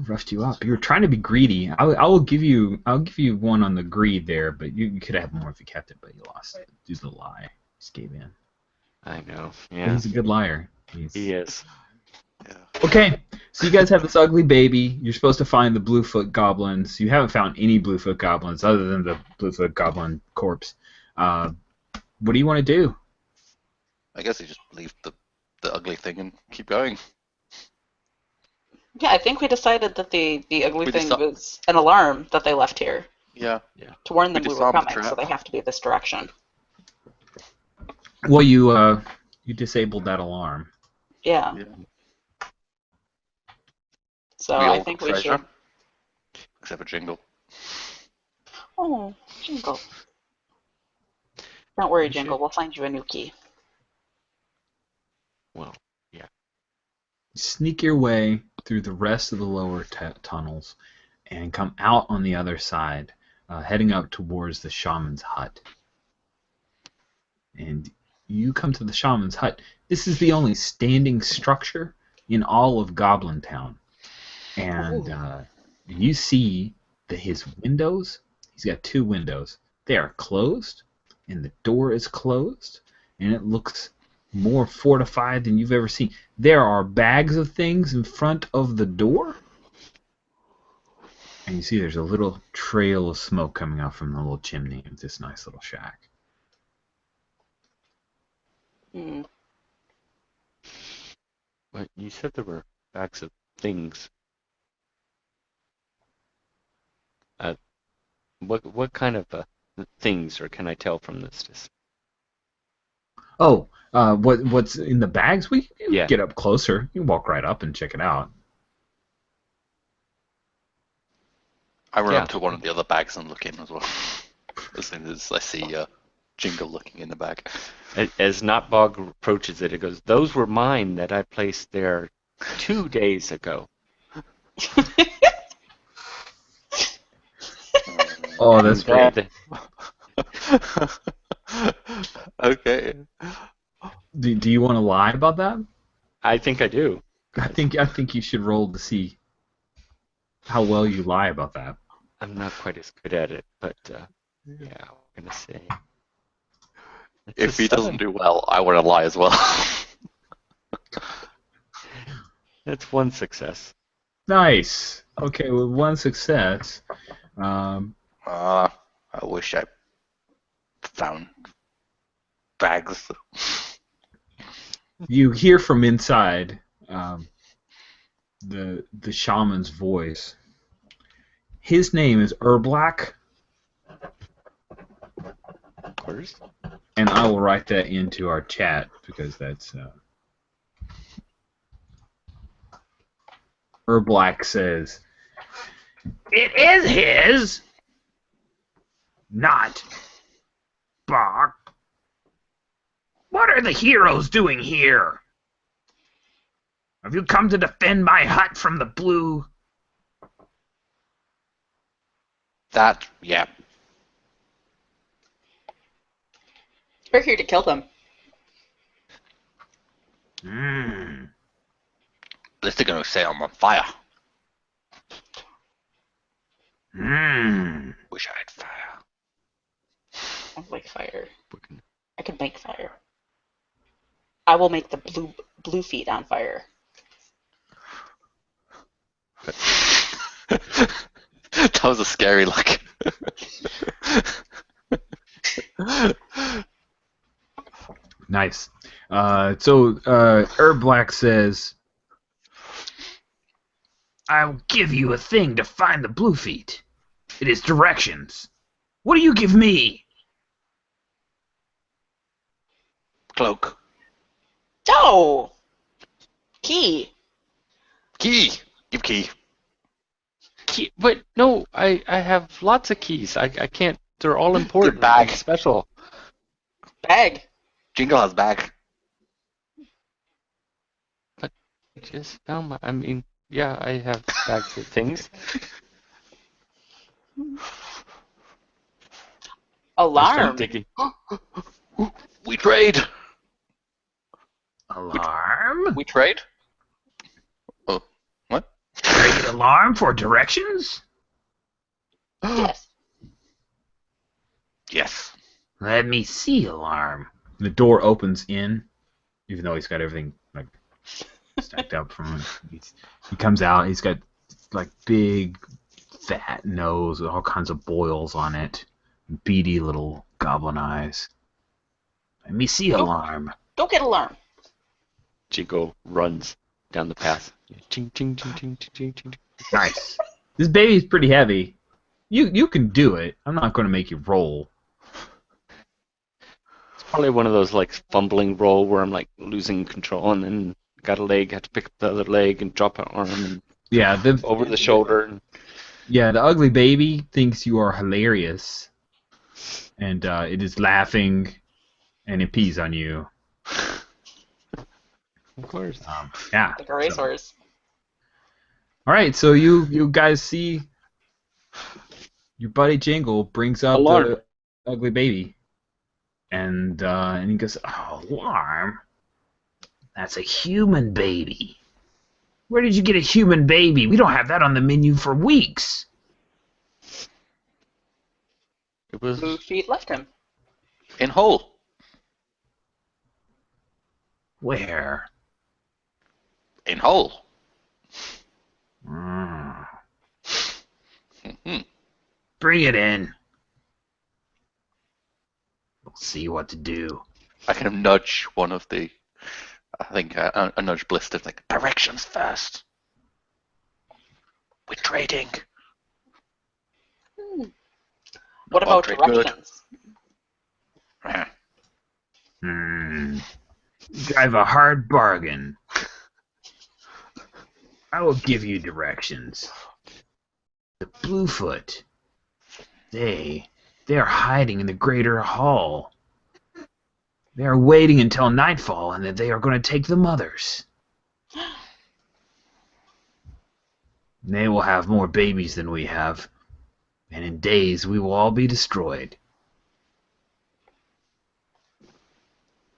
roughed you up. You were trying to be greedy. I will give you one on the greed there, but you could have more if you kept it, but you lost it due to the lie. You just gave in. I know. But Yeah. he's a good liar. He is. Yeah. Okay, so you guys have this ugly baby. You're supposed to find the Bluefoot goblins. You haven't found any Bluefoot goblins other than the Bluefoot goblin corpse. What do you want to do? I guess you just leave the ugly thing and keep going. Yeah, I think we decided that the ugly thing was an alarm that they left here. Yeah. To warn them we were disarmed the coming, trap. so they have to be this direction. Well, you disabled that alarm. Yeah. So I think we should. Except for Jingle. Oh, Jingle. Don't worry, Jingle. We'll find you a new key. Well, yeah. Sneak your way through the rest of the lower tunnels and come out on the other side, heading up towards the shaman's hut. And you come to the shaman's hut. This is the only standing structure in all of Goblintown. And you see his windows, he's got 2 windows. They are closed, and the door is closed, and it looks more fortified than you've ever seen. There are bags of things in front of the door, and you see there's a little trail of smoke coming out from the little chimney of this nice little shack. Hmm. But you said there were bags of things. What kind of things, or can I tell from this? Oh, what's in the bags? We can Yeah. get up closer. You can walk right up and check it out. I run Yeah. up to one of the other bags and look in as well. As soon as I see Jingle looking in the bag. As Notbog approaches it, it goes, "Those were mine that I placed there 2 days ago." Oh, that's I'm glad great. Okay. Do you want to lie about that? I think I do. I think you should roll to see how well you lie about that. I'm not quite as good at it, but yeah, I'm gonna say. It's If a he 7. doesn't do well, I want to lie as well. That's 1 success. Nice. Okay, with 1 success. I wish I found bags. You hear from inside the shaman's voice. His name is Erblack, Of course. and I will write that into our chat because that's Erblack says, "It is his, not Bach. What are the heroes doing here? Have you come to defend my hut from the blue?" That, yeah. We're here to kill them. At least they're going to say I'm on fire. Wish I had fire. I like fire. We're gonna- I can make fire. I will make the blue feet on fire. That was a scary look. Nice. So Erblack says, "I'll give you a thing to find the Bluefeet. It is directions. What do you give me?" Cloak. Oh! Key. Key. Give key. Key, but no, I have lots of keys. I can't. They're all important. bag. and special. Bag. Jingle has bag. I just found my. I mean, yeah, I have bags of things. I start Alarm. digging. We trade. Alarm? We trade? Oh, what? Trade alarm for directions? Yes. Yes. Let me see alarm. The door opens in, even though he's got everything like stacked up from him. He comes out. He's got like big, fat nose with all kinds of boils on it, beady little goblin eyes. Let me see alarm. Go get alarm. Jingo runs down the path. Ching, ching, ching, ching, ching, ching, ching. Nice. This baby's pretty heavy. You can do it. I'm not going to make you roll. It's probably one of those like fumbling roll where I'm like losing control and then got a leg, have to pick up the other leg and drop an arm and Yeah, over the shoulder. Yeah, the ugly baby thinks you are hilarious, and it is laughing, and it pees on you. Of course. Yeah. Like a racehorse. All right, so you guys see your buddy Jingle brings up Alarm. the ugly baby, and he goes, "Oh, alarm! That's a human baby. Where did you get a human baby? We don't have that on the menu for weeks." It was Blue feet left him. In hole. Where? In hole. Mm. Mhm. Bring it in. We'll see what to do. I kind of nudge one of the. I think I nudge Blister. Like directions first. We're trading. What All about trade good. directions? Drive a hard bargain. I will give you directions. The Bluefoot. They are hiding in the greater hall. They are waiting until nightfall, and then they are going to take the mothers. They will have more babies than we have, and in days we will all be destroyed.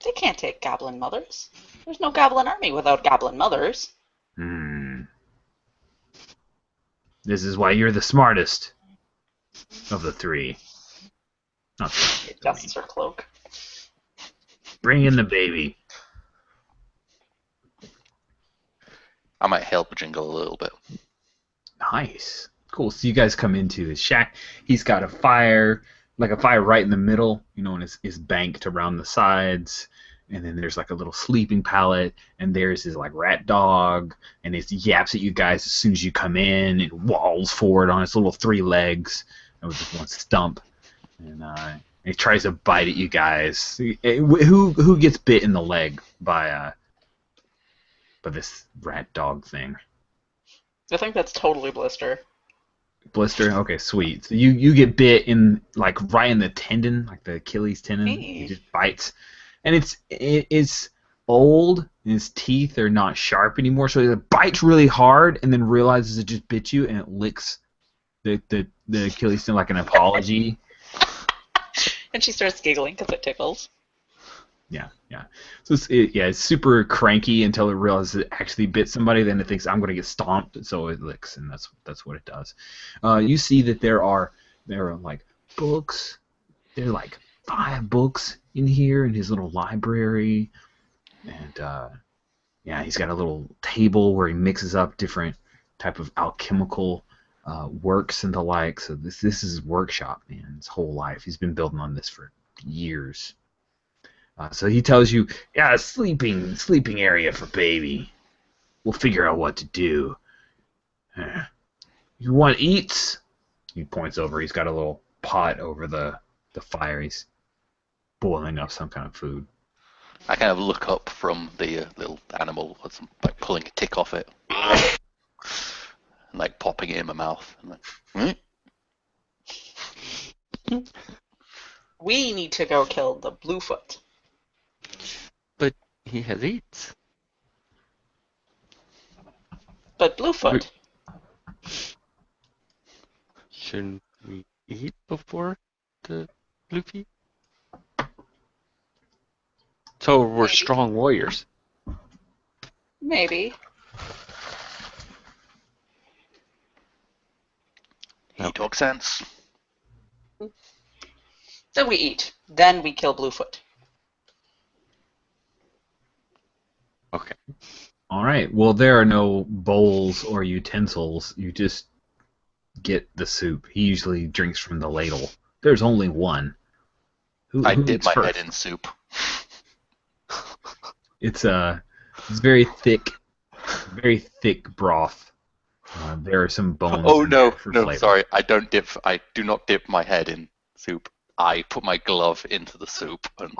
They can't take goblin mothers. There's no goblin army without goblin mothers. This is why you're the smartest of the three. Not He adjusts her cloak. Bring in the baby. I might help Jingle a little bit. Nice. Cool. So you guys come into his shack. He's got a fire, like a fire right in the middle, and it's banked around the sides. And then there's like a little sleeping pallet, and there's his like rat dog, and it yaps at you guys as soon as you come in. It walls forward on its little 3 legs with just one stump, and he tries to bite at you guys. Who gets bit in the leg by this rat dog thing? I think that's totally Blister. Blister? Okay, sweet. So you get bit in like right in the tendon, like the Achilles tendon. He just bites. And it's old, and his teeth are not sharp anymore, so it bites really hard and then realizes it just bit you, and it licks the Achilles tendon like an apology. And she starts giggling because it tickles. Yeah. So it's super cranky until it realizes it actually bit somebody. Then it thinks I'm going to get stomped, so it licks, and that's what it does. You see that there are like books. There are like 5 books in here in his little library, and he's got a little table where he mixes up different type of alchemical works and the like. So this is his workshop, man. His whole life he's been building on this for years. So he tells you, a sleeping area for baby. We'll figure out what to do. You want eats? He points over. He's got a little pot over the fire. He's boiling up some kind of food. I kind of look up from the little animal, like pulling a tick off it, and like popping it in my mouth. And like, We need to go kill the Bluefoot. But he has eats. But Bluefoot. Shouldn't we eat before the Bluefeet? So we're strong warriors. Maybe. he talks sense. Then we eat. Then we kill Bluefoot. Okay. All right. Well, there are no bowls or utensils. You just get the soup. He usually drinks from the ladle. There's only one. I who dip eats my first? head in soup. It's very thick broth. There are some bones. Oh in there no, for no, flavor. sorry. I do not dip my head in soup. I put my glove into the soup and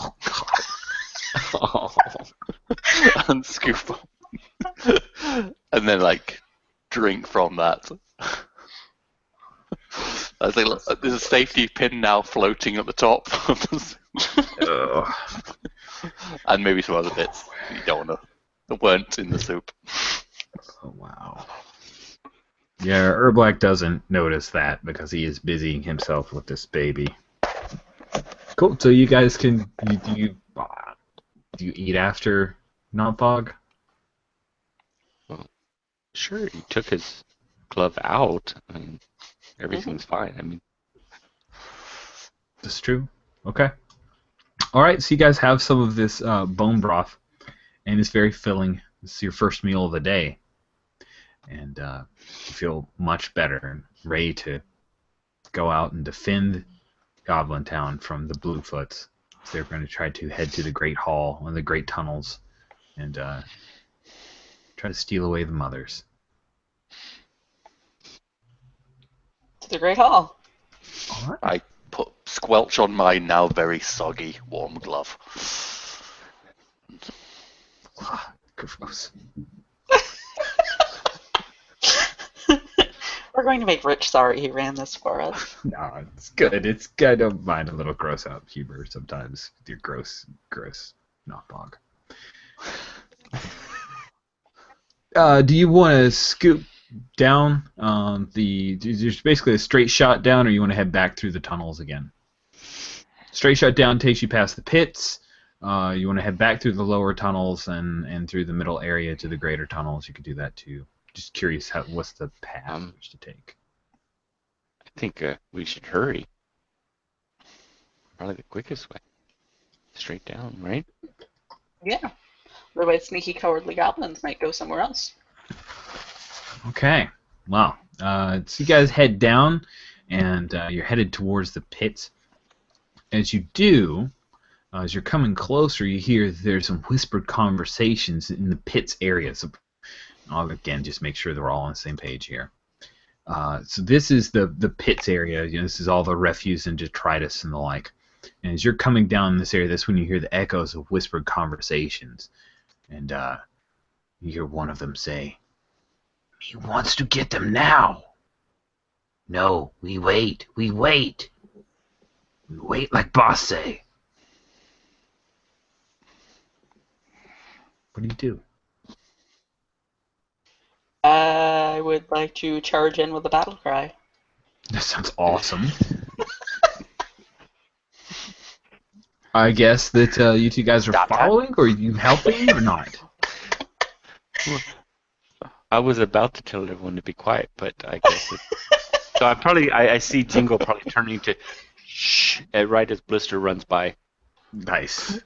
and scoop up. And then like drink from that. There's a safety pin now floating at the top of the soup. And maybe some other bits you don't want to weren't in the soup. Oh wow. Yeah, Erblack doesn't notice that because he is busying himself with this baby. Cool. So you guys can do you eat after Nonthog? Well, sure, he took his glove out. I mean, everything's fine. I mean, That's true. Okay. All right, so you guys have some of this bone broth, and it's very filling. It's your first meal of the day, and you feel much better and ready to go out and defend Goblintown from the Bluefoots. So they're going to try to head to the Great Hall and the Great Tunnels and try to steal away the mothers. To the Great Hall. All right. I put squelch on my now very soggy warm glove. Gross. We're going to make Rich sorry he ran this for us. No, it's good. I don't mind a little gross out humor sometimes with your gross knockbog. Do you want to scoop down there's basically a straight shot down, or you want to head back through the tunnels again? Straight shot down takes you past the pits. You want to head back through the lower tunnels and through the middle area to the greater tunnels. You could do that too. Just curious, what's the path to take? I think we should hurry. Probably the quickest way. Straight down, right? Yeah. Otherwise, sneaky, cowardly goblins might go somewhere else. Okay. Well, so you guys head down, and you're headed towards the pits. As you do, as you're coming closer, you hear there's some whispered conversations in the pits area. So, I'll again just make sure they're all on the same page here. So this is the pits area. This is all the refuse and detritus and the like. And as you're coming down this area, that's when you hear the echoes of whispered conversations. And you hear one of them say, "He wants to get them now." "No, we wait. We wait. We wait like boss say." What do you do? I would like to charge in with a battle cry. That sounds awesome. I guess that you two guys are following, or are you helping, or not? I was about to tell everyone to be quiet, but I guess it... So I see Jingle probably turning to shh right as Blister runs by. Nice.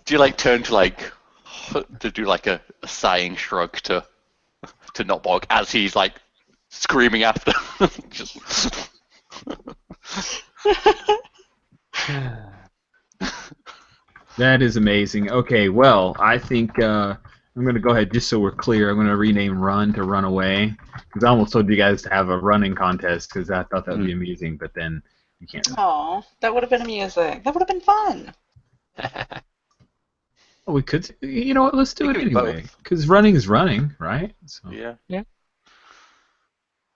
Do you turn to do a sighing shrug to Notbog as he's screaming after? Just... That is amazing. Okay, well, I think I'm going to go ahead, just so we're clear, I'm going to rename Run to Run Away, because I almost told you guys to have a running contest, because I thought that would be amusing, but then you can't. Oh, that would have been amusing. That would have been fun. Oh, we could. You know what? Let's do We it could do anyway, both. because running is running, right? So, Yeah.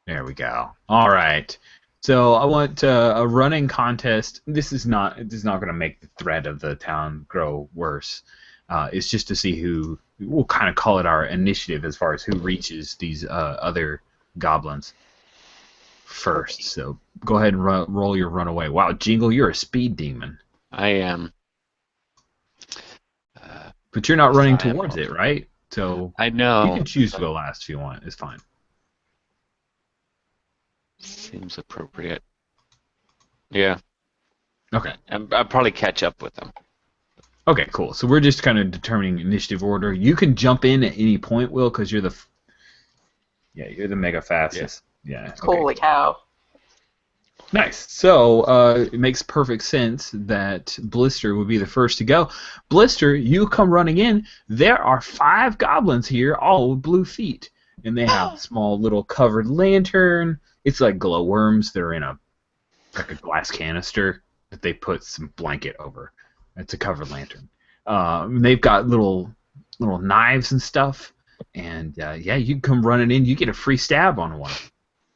there we go. All right. So I want a running contest. This is not going to make the threat of the town grow worse. It's just to see who. We'll kind of call it our initiative as far as who reaches these other goblins first. So go ahead and roll your runaway. Wow, Jingle, you're a speed demon. I am. But you're not running I am towards it, right? So I know. you can choose to go last if you want. It's fine. Seems appropriate. Yeah. Okay. I'll probably catch up with them. Okay, cool. So we're just kind of determining initiative order. You can jump in at any point, Will, because you're you're the mega fastest. Yeah. Okay. Holy cow. Nice. So it makes perfect sense that Blister would be the first to go. Blister, you come running in. There are 5 goblins here, all with blue feet, and they have a small little covered lantern. It's like glowworms. They're in a glass canister that they put some blanket over. It's a covered lantern. They've got little knives and stuff. And you come running in. You get a free stab on one.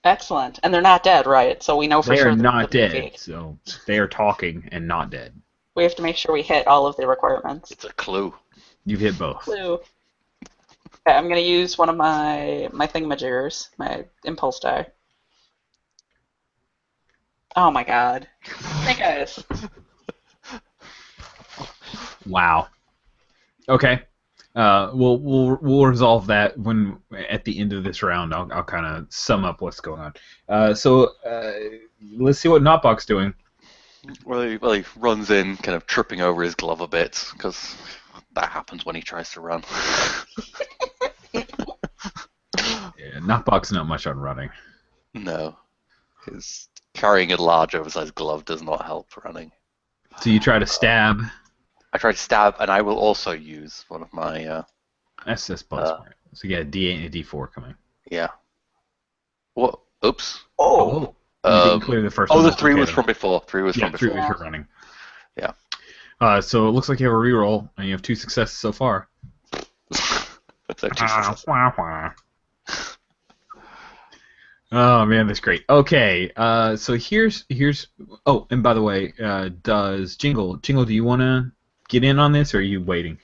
Excellent. And they're not dead, right? So we know for They sure are they're not blue dead. feet. So they are talking and not dead. We have to make sure we hit all of the requirements. It's a clue. You've hit both. Clue. Okay, I'm going to use one of my thingamajiggers, my impulse die. Oh my god. Hey guys. Wow. Okay. We'll resolve that when at the end of this round. I'll kind of sum up what's going on. So let's see what Knotbox's doing. Well, he runs in, kind of tripping over his glove a bit, because that happens when he tries to run. Yeah, Knockbox's not much on running. No. His carrying a large, oversized glove does not help running. So you try to stab. I try to stab, and I will also use one of my... That's plus. So you got a D8 and a D4 coming. Yeah. What? Oops. Oh. You didn't clear the first one. The That's 3 okay, was though. from before. 3 was from 3 before. was for running. Yeah. So it looks like you have a reroll, and you have 2 successes so far. So 2 successes. Oh man, that's great. Okay, so here's. Oh, and by the way, does Jingle? Do you want to get in on this, or are you waiting?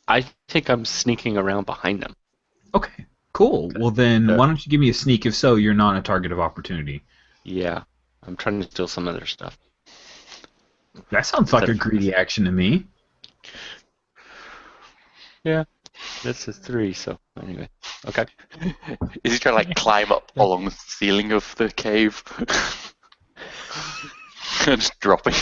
I think I'm sneaking around behind them. Okay, cool. Well then, why don't you give me a sneak? If so, you're not a target of opportunity. Yeah, I'm trying to steal some of their stuff. That sounds like a greedy action to me. Yeah, this is 3, so anyway. Okay. Is he trying to climb up along the ceiling of the cave? Just dropping.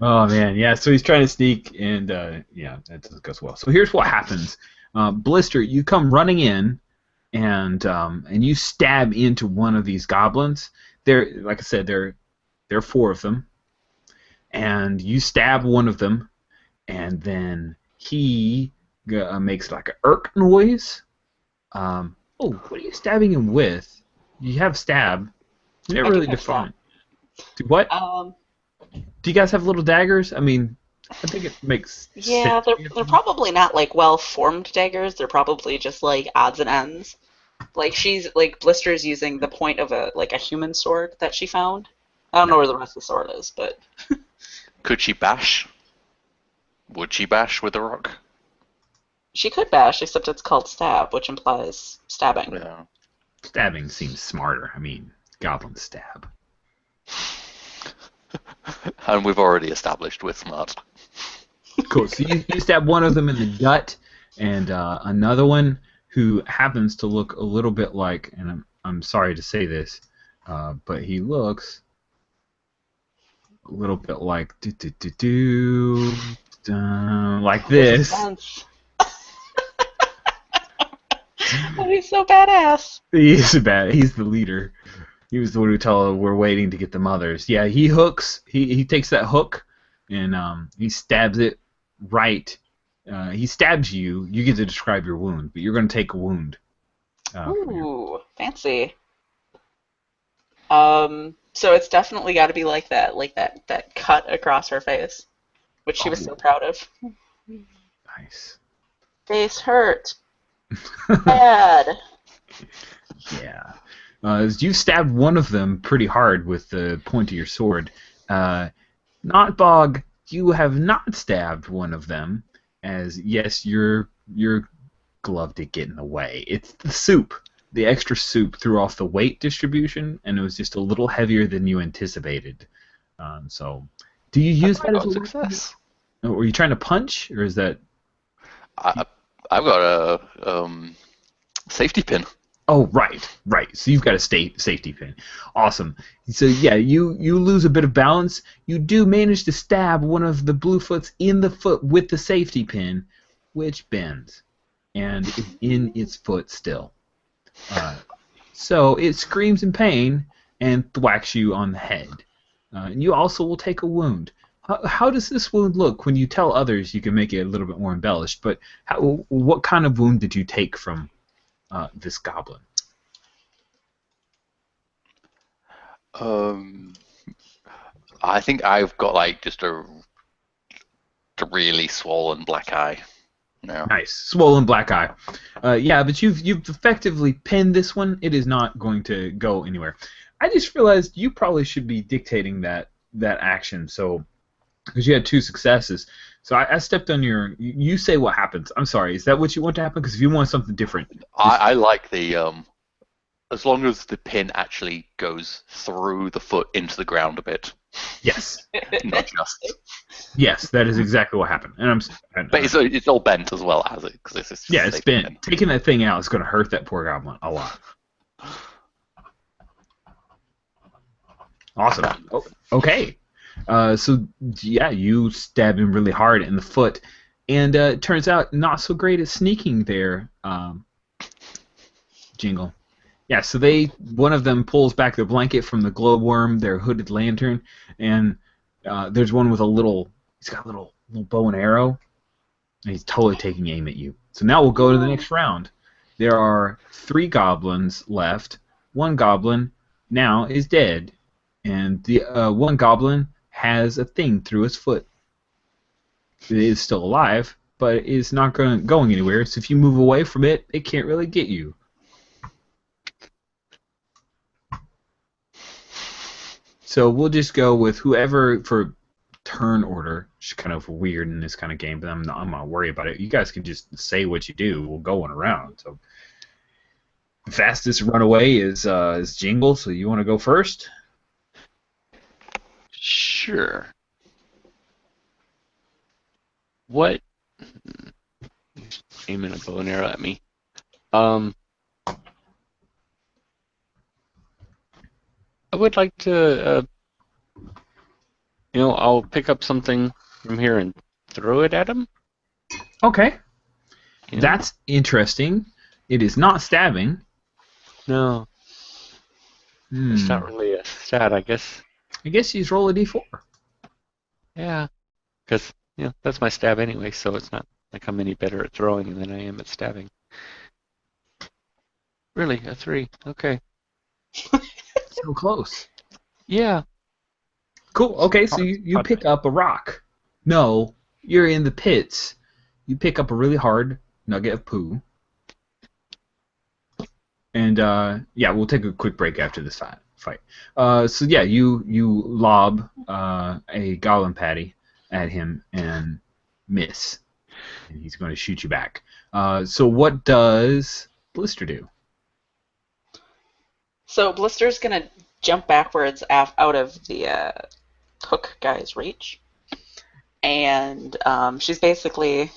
Oh man, yeah. So he's trying to sneak, and yeah, that doesn't go so well. So here's what happens: Blister, you come running in, and you stab into one of these goblins. Like I said, there are 4 of them, and you stab one of them, and then he makes like an irk noise. Oh, what are you stabbing him with? You have stab. You never really define. What? Do you guys have little daggers? I mean, I think it makes Yeah, sense. they're probably not like well-formed daggers. They're probably just like odds and ends. Like Blister's using the point of a human sword that she found. I don't know where the rest of the sword is, but Could she bash? Would she bash with a rock? she could bash, except it's called stab, which implies stabbing. Yeah. Stabbing seems smarter. I mean, goblin stab. And we've already established we're smart. Cool. So you stab one of them in the gut, and another one who happens to look a little bit like, and I'm sorry to say this, but he looks a little bit like like this. Oh, he's so badass. He's the leader. He was the one who told her we're waiting to get the mothers. Yeah, he hooks. He takes that hook and he stabs it right. He stabs you. You get to describe your wound, but you're going to take a wound. Ooh, fancy. So it's definitely got to be like that cut across her face, which she was so proud of. Nice. Face hurt. Bad. Yeah. You stabbed one of them pretty hard with the point of your sword. Notbog, you have not stabbed one of them, as yes, your glove did get in the way. It's the soup. The extra soup threw off the weight distribution, and it was just a little heavier than you anticipated. So, do you use that as a success? Or are you trying to punch, or is that? I've got a safety pin. Oh, right. So you've got a safety pin. Awesome. So yeah, you lose a bit of balance. You do manage to stab one of the Bluefoots in the foot with the safety pin, which bends and is in its foot still. So it screams in pain and thwacks you on the head. And you also will take a wound. How does this wound look? When you tell others, you can make it a little bit more embellished. But what kind of wound did you take from this goblin? I think I've got just a really swollen black eye. No. Nice, swollen black eye. Yeah, but you've effectively pinned this one. It is not going to go anywhere. I just realized you probably should be dictating that action. So because you had 2 successes. So I stepped on your... You say what happens. I'm sorry. Is that what you want to happen? Because if you want something different... I like the... as long as the pin actually goes through the foot into the ground a bit. Yes. Not just... Yes, that is exactly what happened. But it's all bent as well, has it? Yeah, it's bent. Pin. Taking that thing out is going to hurt that poor goblin a lot. Awesome. Oh, okay. So yeah, you stab him really hard in the foot, and it turns out not so great at sneaking there, Jingle. Yeah. So one of them pulls back the blanket from the glowworm, their hooded lantern, and there's one with he's got a little bow and arrow, and he's totally taking aim at you. So now we'll go to the next round. There are 3 goblins left. One goblin now is dead, and the one goblin has a thing through his foot. It is still alive, but it is not going anywhere, so if you move away from it, it can't really get you. So we'll just go with whoever for turn order. It's kind of weird in this kind of game, but I'm not worried about it. You guys can just say what you do. We'll go one around. So the fastest runaway is Jingle, so you want to go first? Sure. What? Aiming a bow and arrow at me. I would like to, I'll pick up something from here and throw it at him. Okay. Yeah. That's interesting. It is not stabbing. No. It's not really a stat, I guess. I guess you just roll a d4. Yeah. Because, that's my stab anyway, so it's not like I'm any better at throwing than I am at stabbing. Really? A 3? Okay. So close. Yeah. Cool. Okay, so you pick up a rock. No, you're in the pits. You pick up a really hard nugget of poo. And yeah, we'll take a quick break after this fight. So yeah, you lob a goblin patty at him and miss, and he's going to shoot you back. So what does Blister do? So Blister's going to jump backwards out of the hook guy's reach. And she's basically,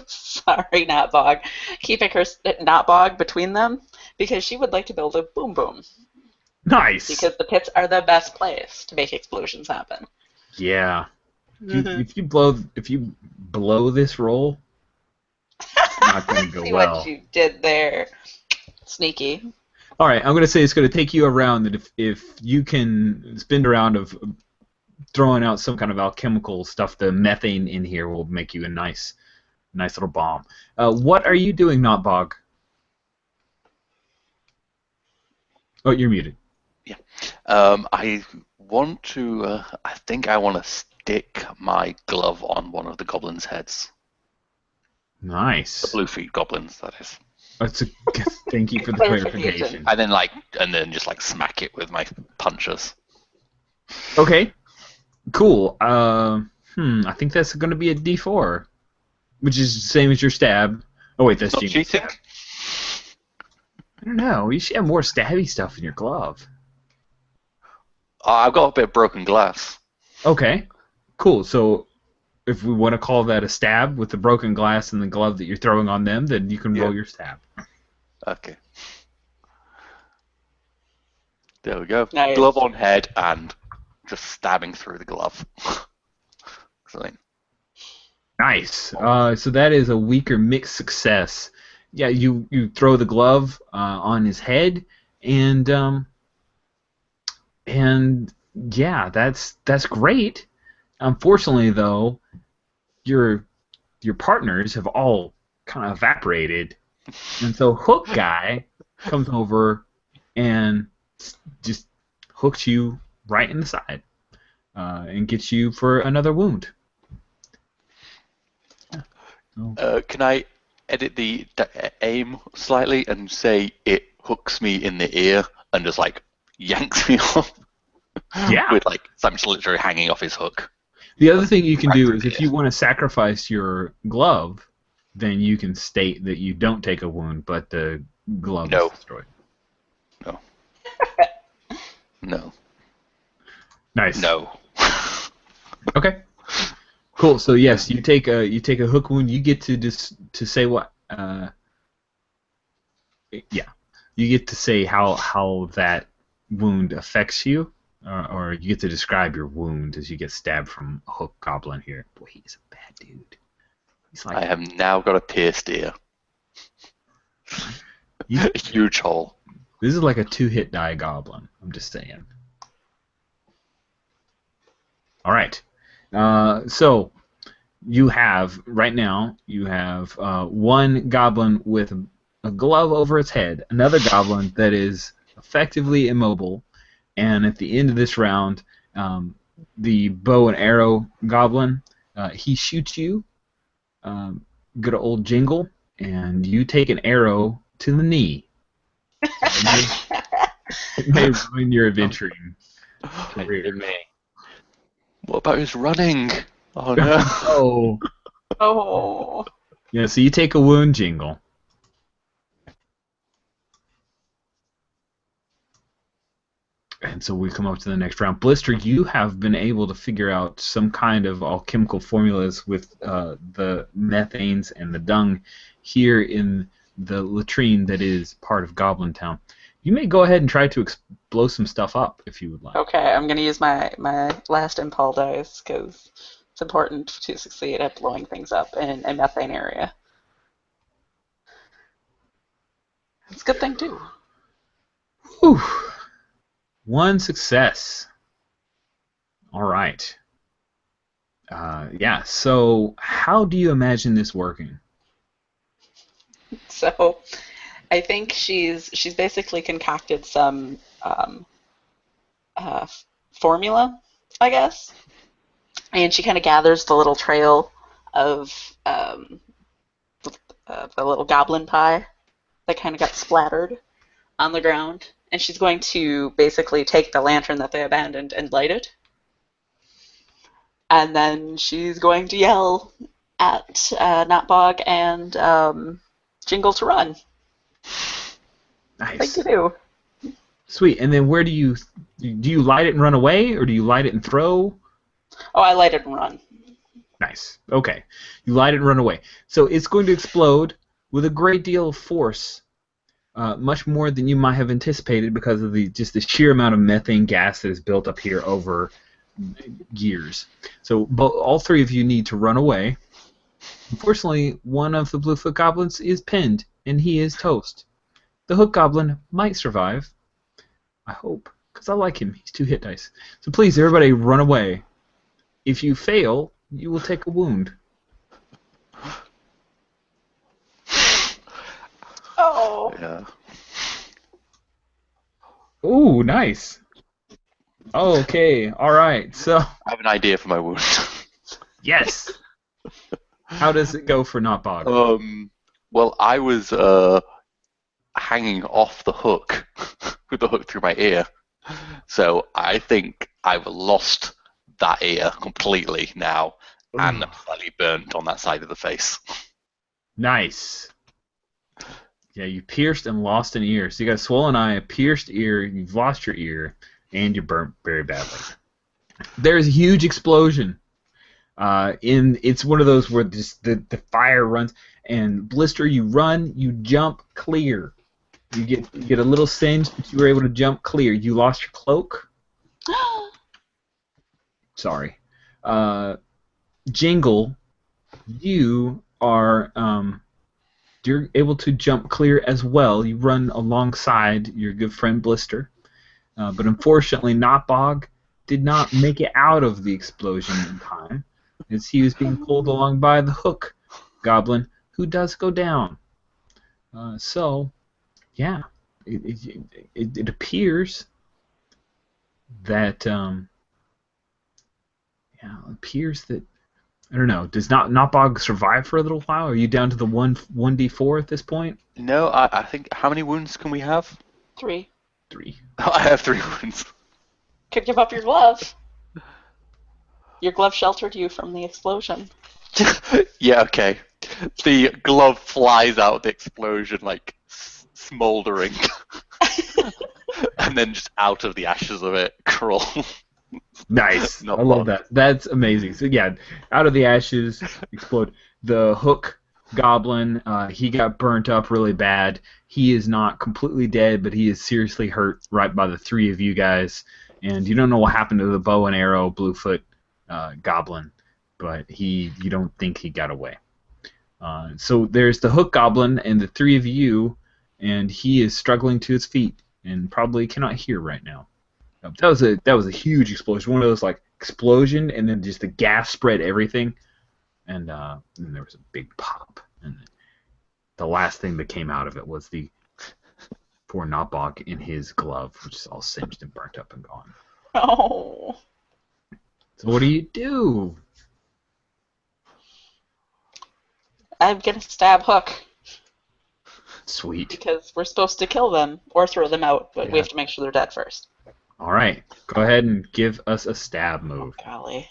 sorry, not Bog, keeping her not Bog between them because she would like to build a boom boom. Nice. Because the pits are the best place to make explosions happen. Yeah. If you blow this roll, it's not going to go See well. what you did there. Sneaky. All right, I'm going to say it's going to take you a round that if you can spin a round of throwing out some kind of alchemical stuff, the methane in here will make you a nice little bomb. What are you doing, Not Bog? Oh, you're muted. Yeah. I want to. I think I want to stick my glove on one of the goblins' heads. Nice. The Bluefeet goblins, that is. Thank you for the clarification. And then just smack it with my punches. Okay. Cool. I think that's going to be a D4, which is the same as your stab. Oh wait, that's Not Jingle's cheating. stab. I don't know. You should have more stabby stuff in your glove. I've got a bit of broken glass. Okay. Cool. So if we want to call that a stab with the broken glass and the glove that you're throwing on them, then you can roll your stab. Okay. There we go. Nice. Glove on head and just stabbing through the glove. Excellent. Nice. So that is a weaker mixed success. Yeah, you throw the glove on his head, and yeah, that's great. Unfortunately, though, your partners have all kind of evaporated, and so Hook Guy comes over and just hooks you right in the side and gets you for another wound. Can I edit the aim slightly and say it hooks me in the ear and just yanks me off? Yeah. With so I'm just literally hanging off his hook. The other thing you can Right do through is the if you want to sacrifice your glove, then you can state that you don't take a wound, but the glove is destroyed. No. No. Nice. No. Okay. Cool. So yes, you take a hook wound. You get to say what? Yeah. You get to say how that wound affects you. or you get to describe your wound as you get stabbed from a hook goblin here. Boy, he's a bad dude. He's like I have now got a pierced ear. A huge hole. This is like a 2-hit die goblin. I'm just saying. All right. So you have right now. You have one goblin with a glove over its head. Another goblin that is effectively immobile. And at the end of this round, the bow and arrow goblin, he shoots you. Good old Jingle, and you take an arrow to the knee. It may ruin your adventuring career. It may. What about his running? Oh no. Oh. Oh. Yeah, so you take a wound, Jingle. And so we come up to the next round. Blister, you have been able to figure out some kind of alchemical formulas with the methanes and the dung here in the latrine that is part of Goblintown. You may go ahead and try to blow some stuff up if you would like. Okay, I'm going to use my last impel dice because it's important to succeed at blowing things up in a methane area. It's a good thing, too. Whew. One success. All right. Yeah, so how do you imagine this working? So, I think she's basically concocted some formula, I guess, and she kind of gathers the little trail of the little goblin pie that kind of got splattered on the ground, and she's going to basically take the lantern that they abandoned and light it, and then she's going to yell at Notbog and Jingle to run. Nice. Like you do. Sweet. And then where do you light it and run away, or do you light it and throw? Oh, I light it and run. Nice. Okay. You light it and run away. So it's going to explode with a great deal of force, much more than you might have anticipated because of the sheer amount of methane gas that is built up here over years. So all three of you need to run away. Unfortunately, one of the Bluefoot goblins is pinned, and he is toast. The Hook goblin might survive. I hope, because I like him. He's 2 hit dice. So please, everybody, run away. If you fail, you will take a wound. Oh. Yeah. Ooh, nice. Okay, all right. So I have an idea for my wound. yes. How does it go for Notbog? Well, I was hanging off the hook with the hook through my ear, so I think I've lost that ear completely now, and I'm slightly burnt on that side of the face. Nice. Yeah, you pierced and lost an ear. So you got a swollen eye, a pierced ear, you've lost your ear, and you're burnt very badly. There's a huge explosion. It's one of those where just the fire runs, and Blister, you run, you jump clear. You get a little singe, but you were able to jump clear. You lost your cloak. Sorry. Jingle, you are you're able to jump clear as well. You run alongside your good friend Blister, but unfortunately, Notbog did not make it out of the explosion in time, as he was being pulled along by the Hook goblin, who does go down. So, yeah, it appears that I don't know. Does Notbog survive for a little while? Are you down to the 1d4 at this point? No, I think. How many wounds can we have? 3. 3. I have 3 wounds. Could give up your glove. Your glove sheltered you from the explosion. Yeah, okay. The glove flies out of the explosion, like smoldering, and then just out of the ashes of it crawl. Nice. Not I love bad. that. That's amazing. So yeah, out of the ashes, explode. The Hook goblin, he got burnt up really bad. He is not completely dead, but he is seriously hurt right by the 3 of you guys. and you don't know what happened to the bow and arrow Bluefoot goblin, but you don't think he got away. So there's the hook goblin and the three of you, and he is struggling to his feet and probably cannot hear right now. That was a huge explosion, one of those like explosion, and then just the gas spread everything, and then there was a big pop, and the last thing that came out of it was the poor Knotbog in his glove, which is all singed and burnt up and gone. Oh. So what do you do? I'm gonna stab Hook Sweet. because we're supposed to kill them or throw them out, but we Yeah. have to make sure they're dead first. All right, go ahead and give us a stab move. Golly.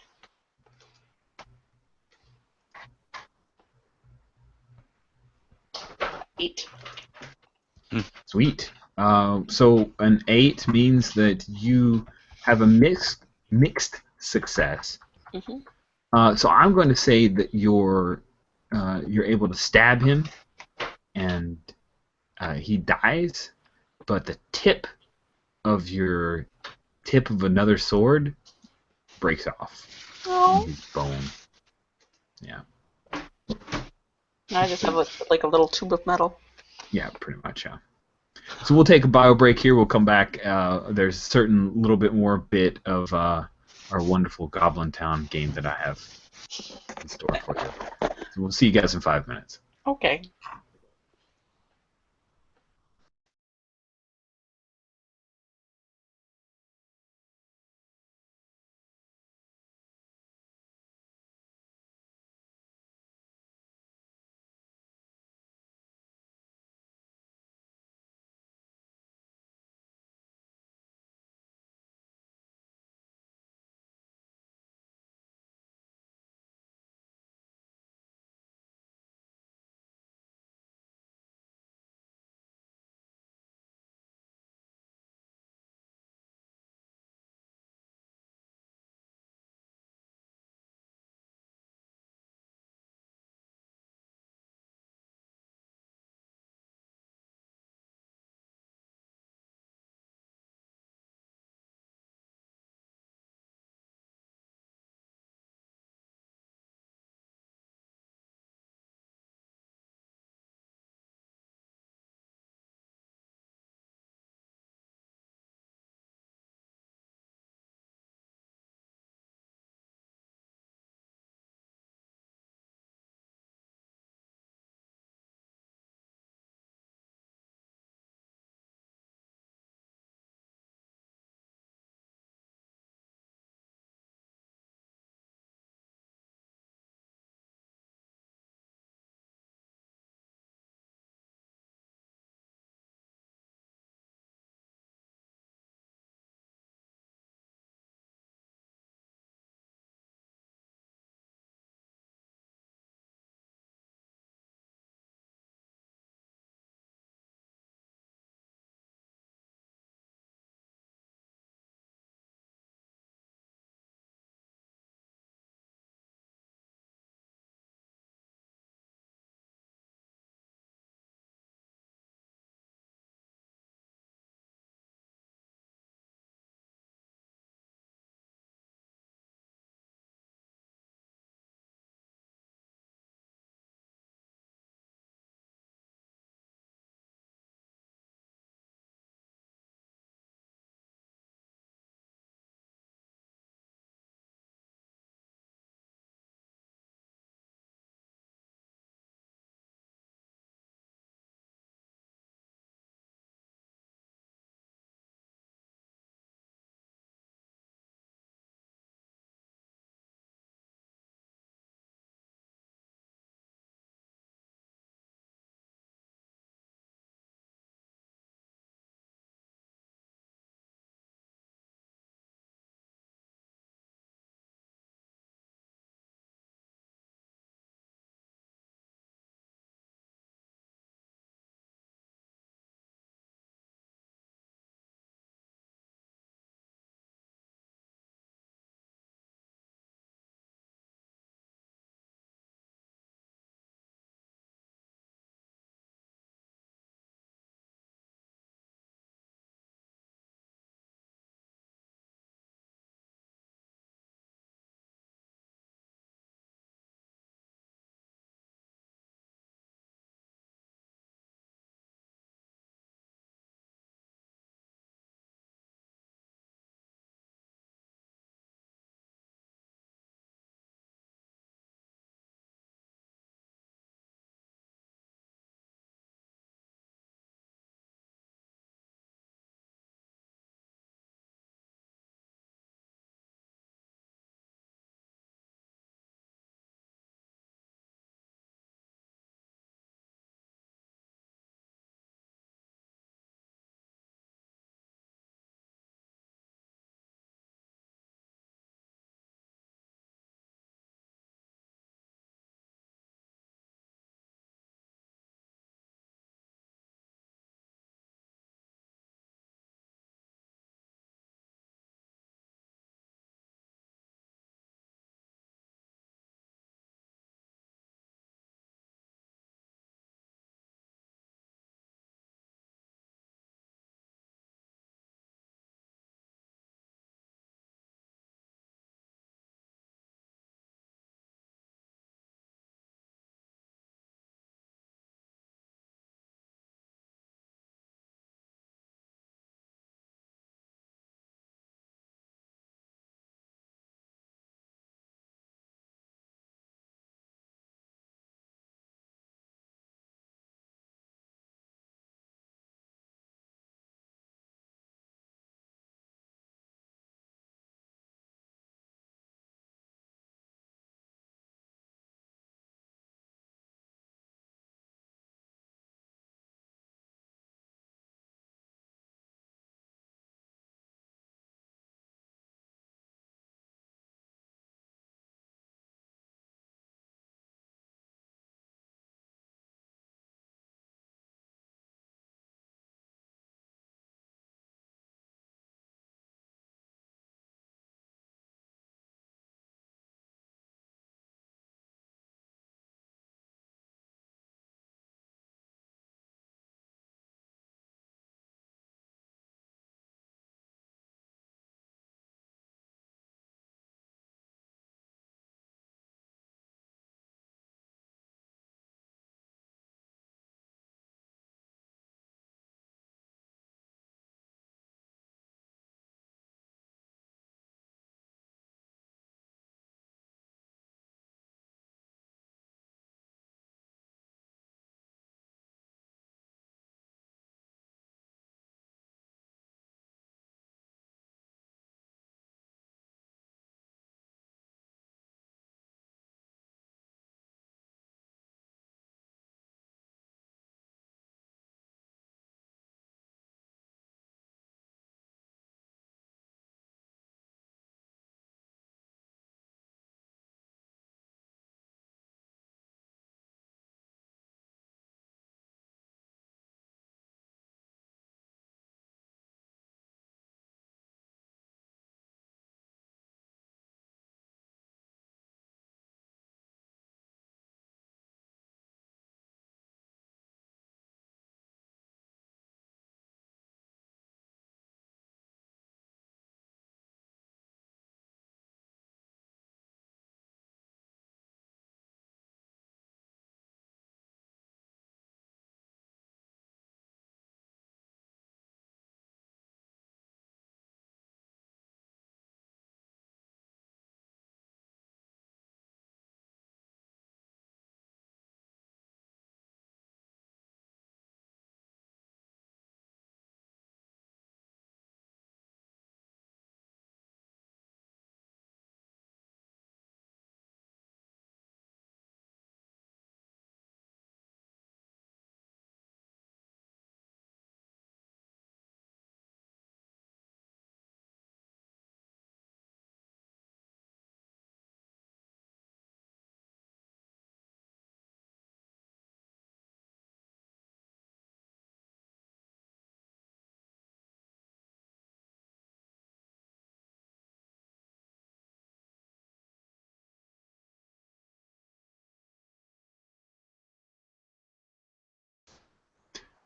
Eight. Sweet. So an 8 means that you have a mixed success. Mm-hmm. So I'm going to say that you're able to stab him, and he dies, but the tip of another sword breaks off. Oh. His bone. Yeah. I just have like a little tube of metal. Yeah, pretty much, yeah. So we'll take a bio break here. We'll come back. There's a certain little bit more bit of our wonderful Goblintown game that I have in store for you. So we'll see you guys in 5 minutes. Okay.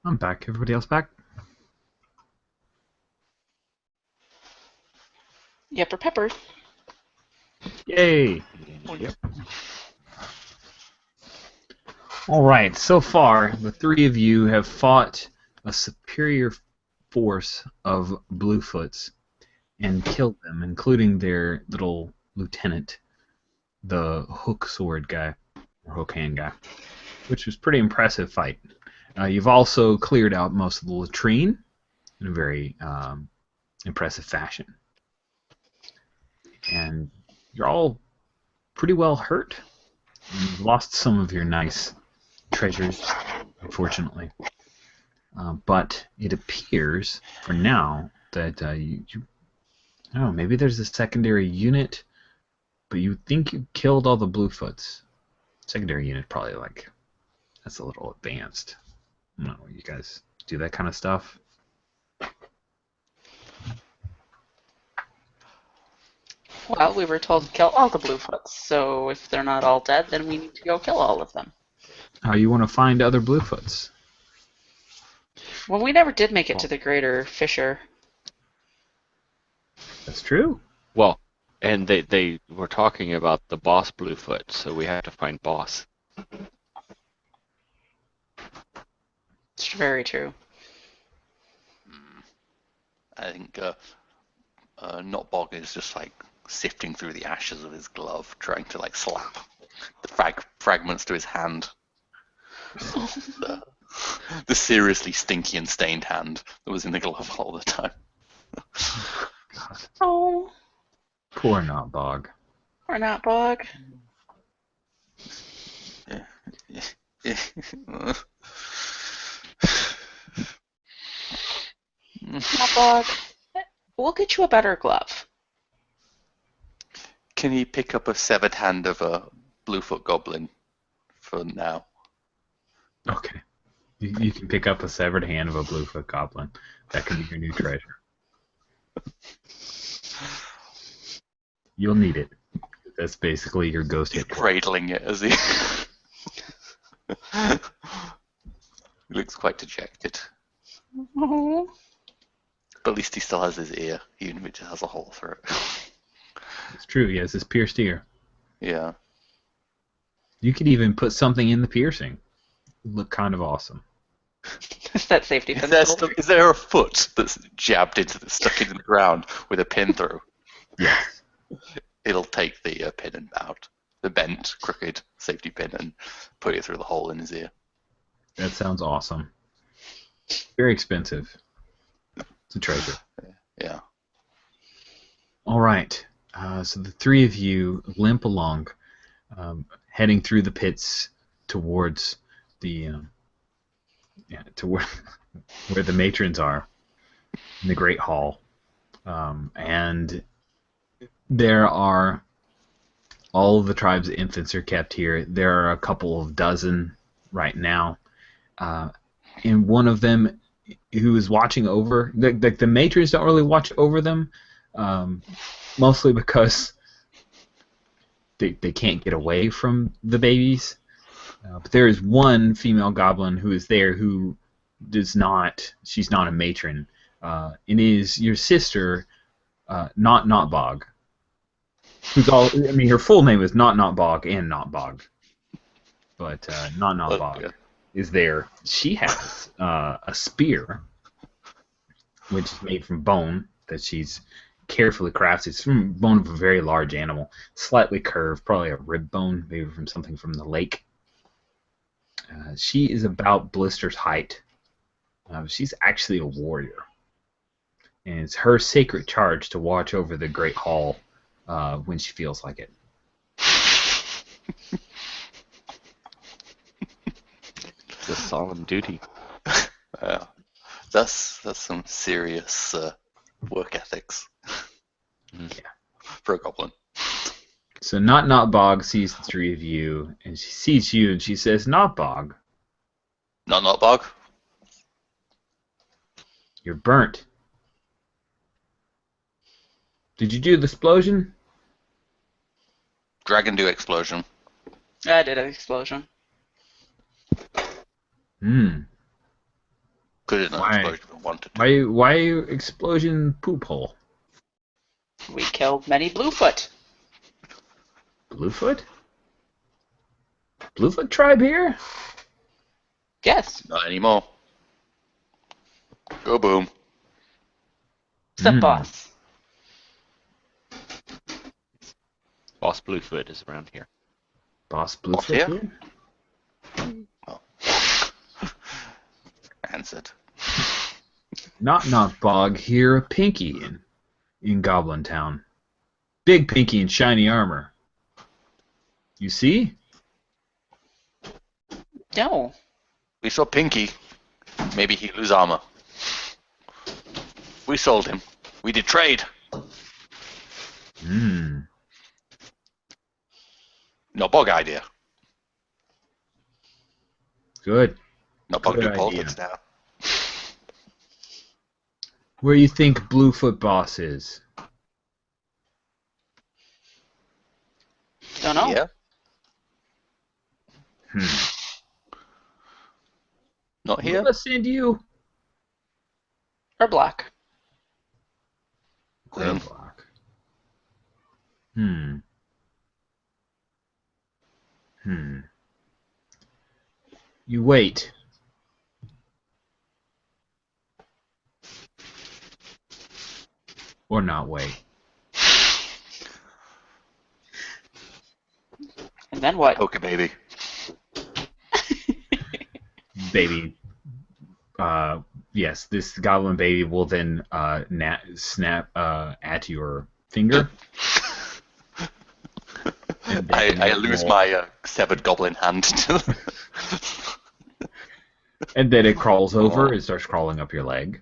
I'm back. Everybody else back? Yep, or pepper. Yay! Yep. All right. So far, the three of you have fought a superior force of Bluefoots and killed them, including their little lieutenant, the hook sword guy, or hook hand guy, which was a pretty impressive fight. You've also cleared out most of the latrine in a very impressive fashion. And you're all pretty well hurt. And you've lost some of your nice treasures, unfortunately. But it appears, for now, that I don't know, maybe there's a secondary unit, but you think you killed all the Bluefoots. Secondary unit probably that's a little advanced. I don't know, you guys do that kind of stuff? Well, we were told to kill all the Bluefoots, so if they're not all dead, then we need to go kill all of them. You want to find other Bluefoots? Well, we never did make it to the Greater Fissure. That's true. Well, and they were talking about the boss Bluefoot, so we have to find boss. It's very true. I think Notbog is just like sifting through the ashes of his glove, trying to like slap the fragments to his hand. The seriously stinky and stained hand that was in the glove all the time. God. Oh, Poor Notbog. or not, Bog. Not Bog. We'll get you a better glove. Can he pick up a severed hand of a Bluefoot goblin for now? Okay. You can pick up a severed hand of a Bluefoot goblin. That can be your new treasure. You'll need it. That's basically your ghost He's hit. cradling it as he... He looks quite dejected. Oh. But at least he still has his ear, even if it just has a hole through it. It's true, he has his pierced ear. Yeah. You could even put something in the piercing. It would look kind of awesome. That safety pin. Is there a foot that's jabbed stuck into the ground with a pin through? Yes. It'll take the pin and out, the bent, crooked safety pin, and put it through the hole in his ear. That sounds awesome. Very expensive. It's a treasure. Yeah. All right. So the three of you limp along, heading through the pits towards the to where the matrons are in the Great Hall, and there are all of the tribe's infants are kept here. There are a couple of dozen right now, and one of them who is watching over the matrons don't really watch over them. Mostly because they can't get away from the babies. But there is one female goblin who is there who does not. She's not a matron. It is your sister, not Bog. Who's all? I mean, her full name is not Bog and not Bog. But not Bog is there. She has a spear, which is made from bone that she's carefully crafted. It's from bone of a very large animal, slightly curved, probably a rib bone, maybe from something from the lake. She is about Blister's height. She's actually a warrior, and it's her sacred charge to watch over the Great Hall when she feels like it. It's a solemn duty. That's some serious work ethics. Yeah. For a goblin. So not Bog sees the three of you, and she sees you, and she says, "Not Bog, Not Bog. you're burnt. Did you do the explosion?" Dragon do explosion. I did an explosion. Could have done Why? explosion if we wanted to. Why explosion poop hole? We killed many Bluefoot. Bluefoot? Bluefoot tribe here? Yes. Not anymore. Go boom. The Hmm. boss. Boss Bluefoot is around here. Boss Bluefoot here? here? Oh. Answered. Not Bog here, Pinky in Goblintown. Big Pinky in shiny armor. You see? No. We saw Pinky. Maybe he'd lose armor. We sold him. We did trade. Hmm. No bug idea. Good. No bug Good do idea. politics now. Where you think Bluefoot boss is? Don't know. Yeah. Not here. Let's send you. Or black. Green. Block. You wait. Or not wait. And then what? Okay, baby. Baby. Yes, this goblin baby will then snap at your finger. And then I it lose will- my severed goblin hand. And then it crawls over. Oh. It starts crawling up your leg.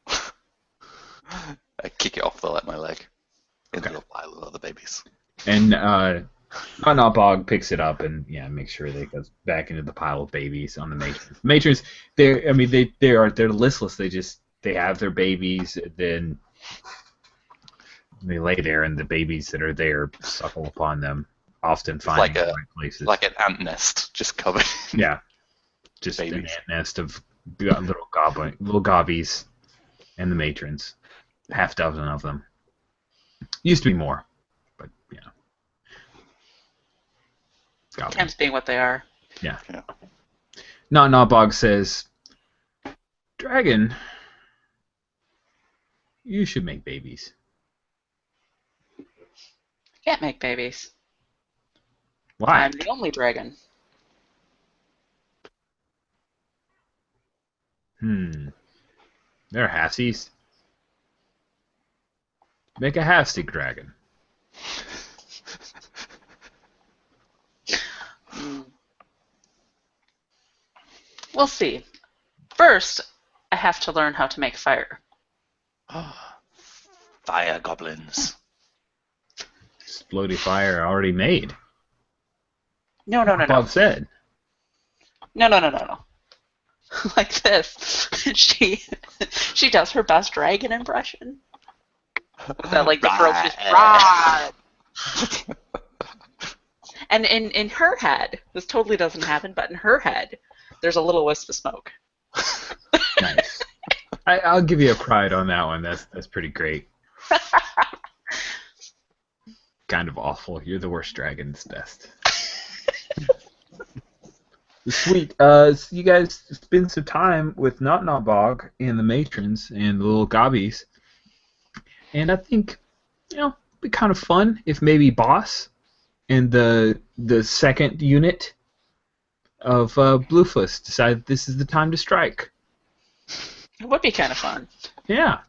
I kick it off though, like my leg. Into Okay. a pile of other babies. And Not Bog picks it up and makes sure that it goes back into the pile of babies on the matrons. Matrons, they're listless. They have their babies, and then they lay there, and the babies that are there suckle upon them, often finding the right places. Like an ant nest, just covered. Yeah, just an babies. ant nest of little gobbies, and the matrons, half dozen of them. Used to be more, but Goblin. Times being what they are. Yeah. Yeah. Not Bog says, Dragon, you should make babies. Can't make babies. Why? I'm the only dragon. They're halfsies. Make a half-stick dragon. We'll see. First, I have to learn how to make fire. Fire goblins. Explodey fire already made. No. Bob said. No. Like this. She does her best dragon impression. That like the ferocious rod. And in her head, this totally doesn't happen, but in her head, there's a little wisp of smoke. Nice. I'll give you a pride on that one. That's pretty great. Kind of awful. You're the worst dragon. It's best. Sweet. So you guys spend some time with Not Bog and the matrons and the little gobbies. And I think, it'd be kind of fun if maybe Boss and the second unit of Bluefoot decide this is the time to strike. It would be kind of fun. Yeah.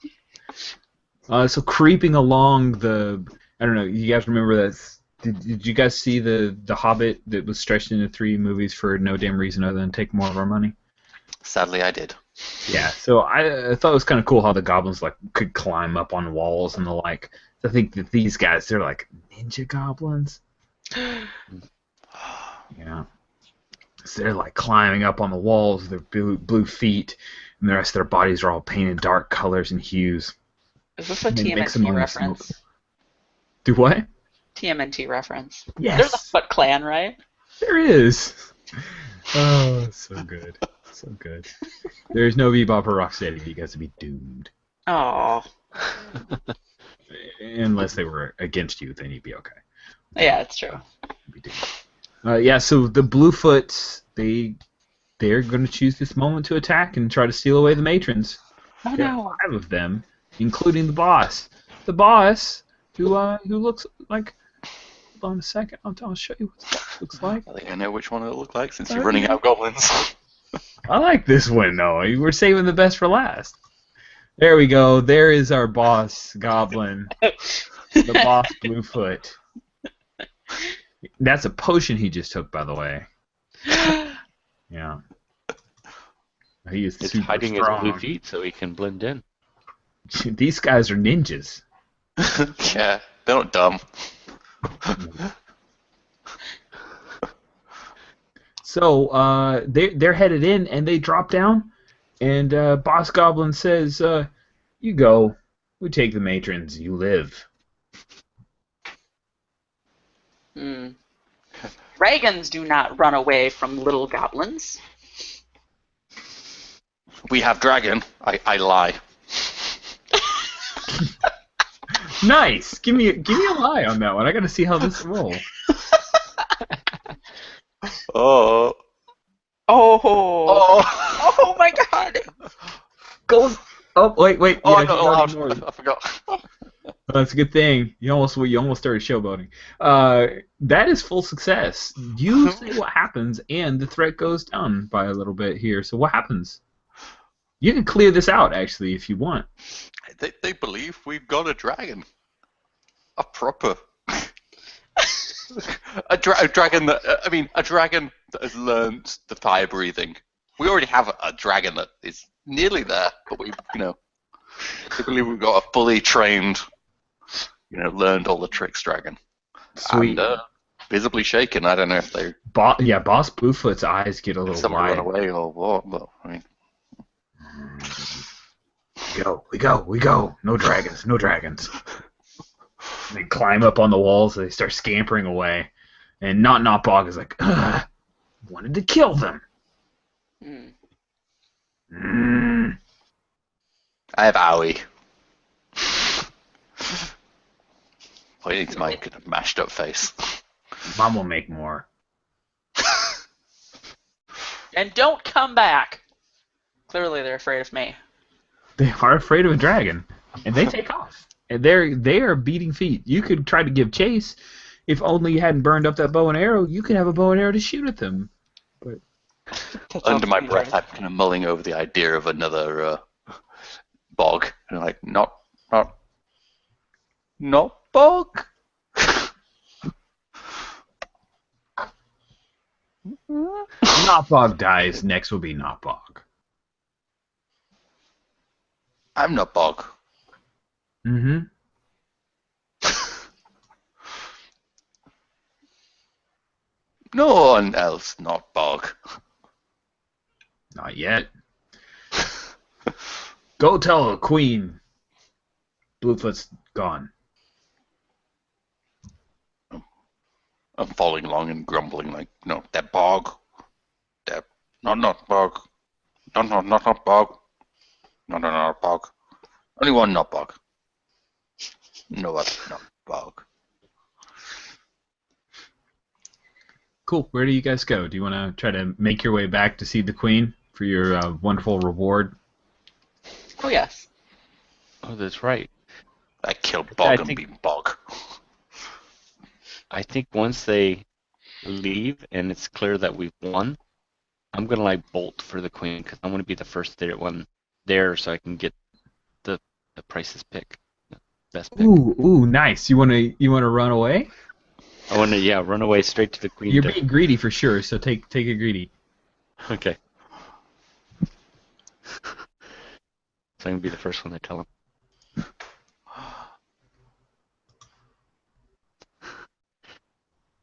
So creeping along I don't know, you guys remember that? Did you guys see the Hobbit that was stretched into 3 movies for no damn reason other than take more of our money? Sadly, I did. Yeah, so I thought it was kind of cool how the goblins could climb up on walls and the like. I think that these guys, they're like ninja goblins. Yeah. So they're like climbing up on the walls with their blue feet, and the rest of their bodies are all painted dark colors and hues. Is this a And they mix them TMNT on the reference? smoke. Do what? TMNT reference. Yes. There's a Foot Clan, right? There is. Oh, so good. So good. There's no Bebop or Rocksteady. You guys would be doomed. Oh. Unless they were against you, then you'd be okay. Yeah, it's true. You'd be doomed. Yeah, so the Bluefoots, they're going to choose this moment to attack and try to steal away the matrons. Oh, There no. are 5 of them, including the boss. The boss, who looks like... Hold on a second. I'll show you what it looks like. I think I know which one it'll look like since you're running out of goblins. I like this one, though. We're saving the best for last. There we go. There is our boss, Goblin. The boss, Bluefoot. That's a potion he just took, by the way. Yeah. He is It's super hiding strong. his blue feet so he can blend in. These guys are ninjas. Yeah, they're not dumb. So they're headed in, and they drop down, and Boss Goblin says, "You go. We take the matrons. You live." Dragons do not run away from little goblins. We have dragon. I lie. Nice. Give me a lie on that one. I got to see how this rolls. Oh. Oh. Oh. Oh my god. Go. Oh wait. Oh Yeah, no! you already ignored it. I forgot. That's a good thing. You almost started showboating. That is full success. You say what happens, and the threat goes down by a little bit here. So what happens? You can clear this out, actually, if you want. They believe we've got a dragon. A proper. a dragon that a dragon that has learned the fire breathing. We already have a dragon that is nearly there, but we they believe we've got a fully trained, learned all the tricks dragon. Sweet. And visibly shaken. I don't know if they Boss Bluefoot's eyes get a little someone wide. run away or what, but I mean. We go. No dragons. They climb up on the walls. They start scampering away, and Not Bog is like, wanted to kill them. I have owie. Pointing to my kind of mashed up face. Mom will make more. And don't come back. Clearly they're afraid of me. They are afraid of a dragon, and they take off. And they are beating feet. You could try to give chase. If only you hadn't burned up that bow and arrow, you could have a bow and arrow to shoot at them. But Under my breath, I'm kind of mulling over the idea of another bog. And like, not bog? Not dies. Next will be Not Bog. I'm not bog. Mm-hmm. No one else not bog. Not yet. Go tell the queen. Bluefoot's gone. I'm following along and grumbling like, no, that bog. That not bog. Not bog. Not bog. Only one not bog. No other not bog. Cool. Where do you guys go? Do you want to try to make your way back to see the queen for your wonderful reward? Oh, yes. Oh, that's right. I killed bog and beat bog. I think once they leave and it's clear that we've won, I'm gonna bolt for the queen because I want to be the first there so I can get the price's pick, the best pick. Ooh, nice. You wanna run away? I want to run away straight to the queen. You're being greedy for sure. So take a greedy. Okay. So I'm gonna be the first one to tell him.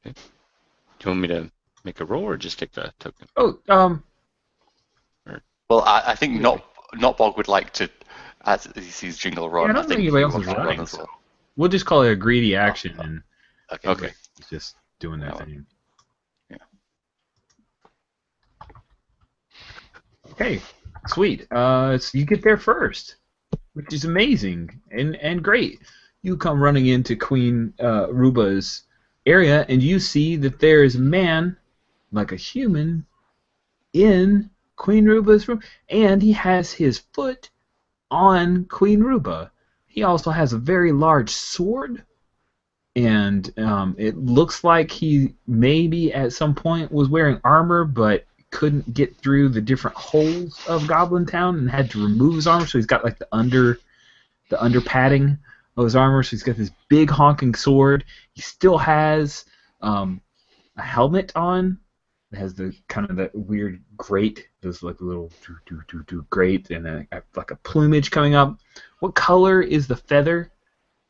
Okay. Do you want me to make a roll or just take the token? Oh, Well, I think not bog would like to, as he sees Jingle run. I don't think anybody else is running. as well. We'll just call it a greedy action, and Okay. it's just doing their thing. Yeah. Okay, sweet. So you get there first, which is amazing and great. You come running into Queen Ruba's area, and you see that there is a man, like a human, in Queen Ruba's room, and he has his foot on Queen Ruba. He also has a very large sword, and it looks like he maybe at some point was wearing armor, but couldn't get through the different holes of Goblintown and had to remove his armor, so he's got like the under padding of his armor, so he's got this big honking sword. He still has a helmet on. It has the kind of that weird grate, those like little grate, and like a plumage coming up. What color is the feather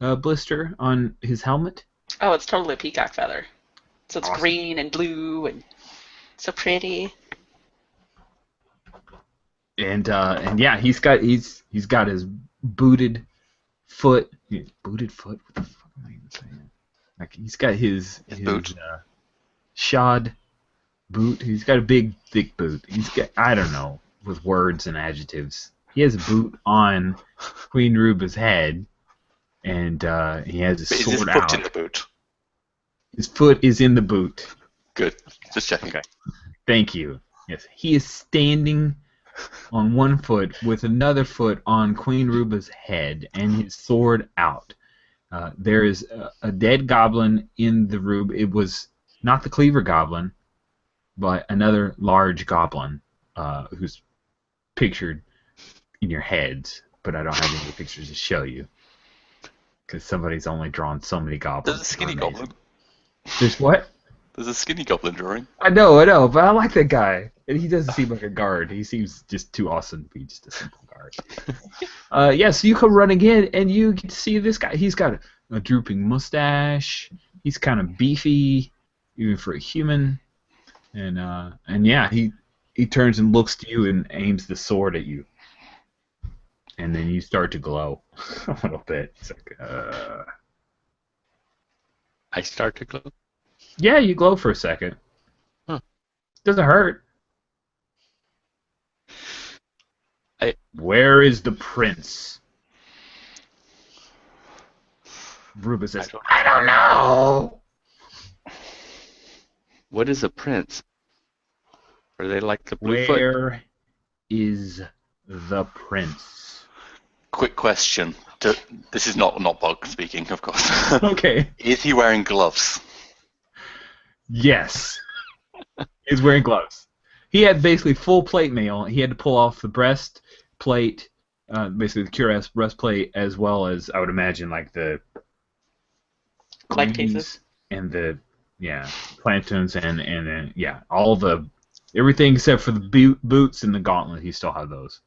blister on his helmet? Oh, it's totally a peacock feather. So it's Awesome. green and blue and so pretty. And yeah, he's got his booted foot. Booted foot? What the fuck am I even saying? Like he's got his boot. shod boot. He's got a big thick boot. He's got, I don't know, with words and adjectives. He has a boot on Queen Ruba's head, and he has his Is his sword foot out. in the boot? His foot is in the boot. Good. Just checking. Okay. Thank you. Yes, he is standing on one foot with another foot on Queen Ruba's head and his sword out. There is a dead goblin in the room. It was not the Cleaver Goblin, but another large goblin who's pictured in your heads, but I don't have any pictures to show you because somebody's only drawn so many goblins. There's a skinny goblin. There's what? There's a skinny goblin drawing. I know, but I like that guy. And he doesn't seem like a guard. He seems just too awesome to be just a simple guard. Yeah, so you come running in, and you get to see this guy. He's got a drooping mustache. He's kind of beefy, even for a human. And yeah, he turns and looks to you and aims the sword at you. And then you start to glow a little bit. It's like, I start to glow. yeah, you glow for a second. Huh. Doesn't hurt. Where is the prince? Ruba says, I don't know. What is a prince? Are they like the Bluefoot? Where is the prince? Quick question. This is not Bog speaking, of course. Okay. Is he wearing gloves? Yes. He's wearing gloves. He had basically full plate mail. He had to pull off the breastplate, basically the cuirass breastplate, as well as, I would imagine, like the Leg greaves cases. and the plantains and yeah, all the everything except for the boots and the gauntlet. He still had those.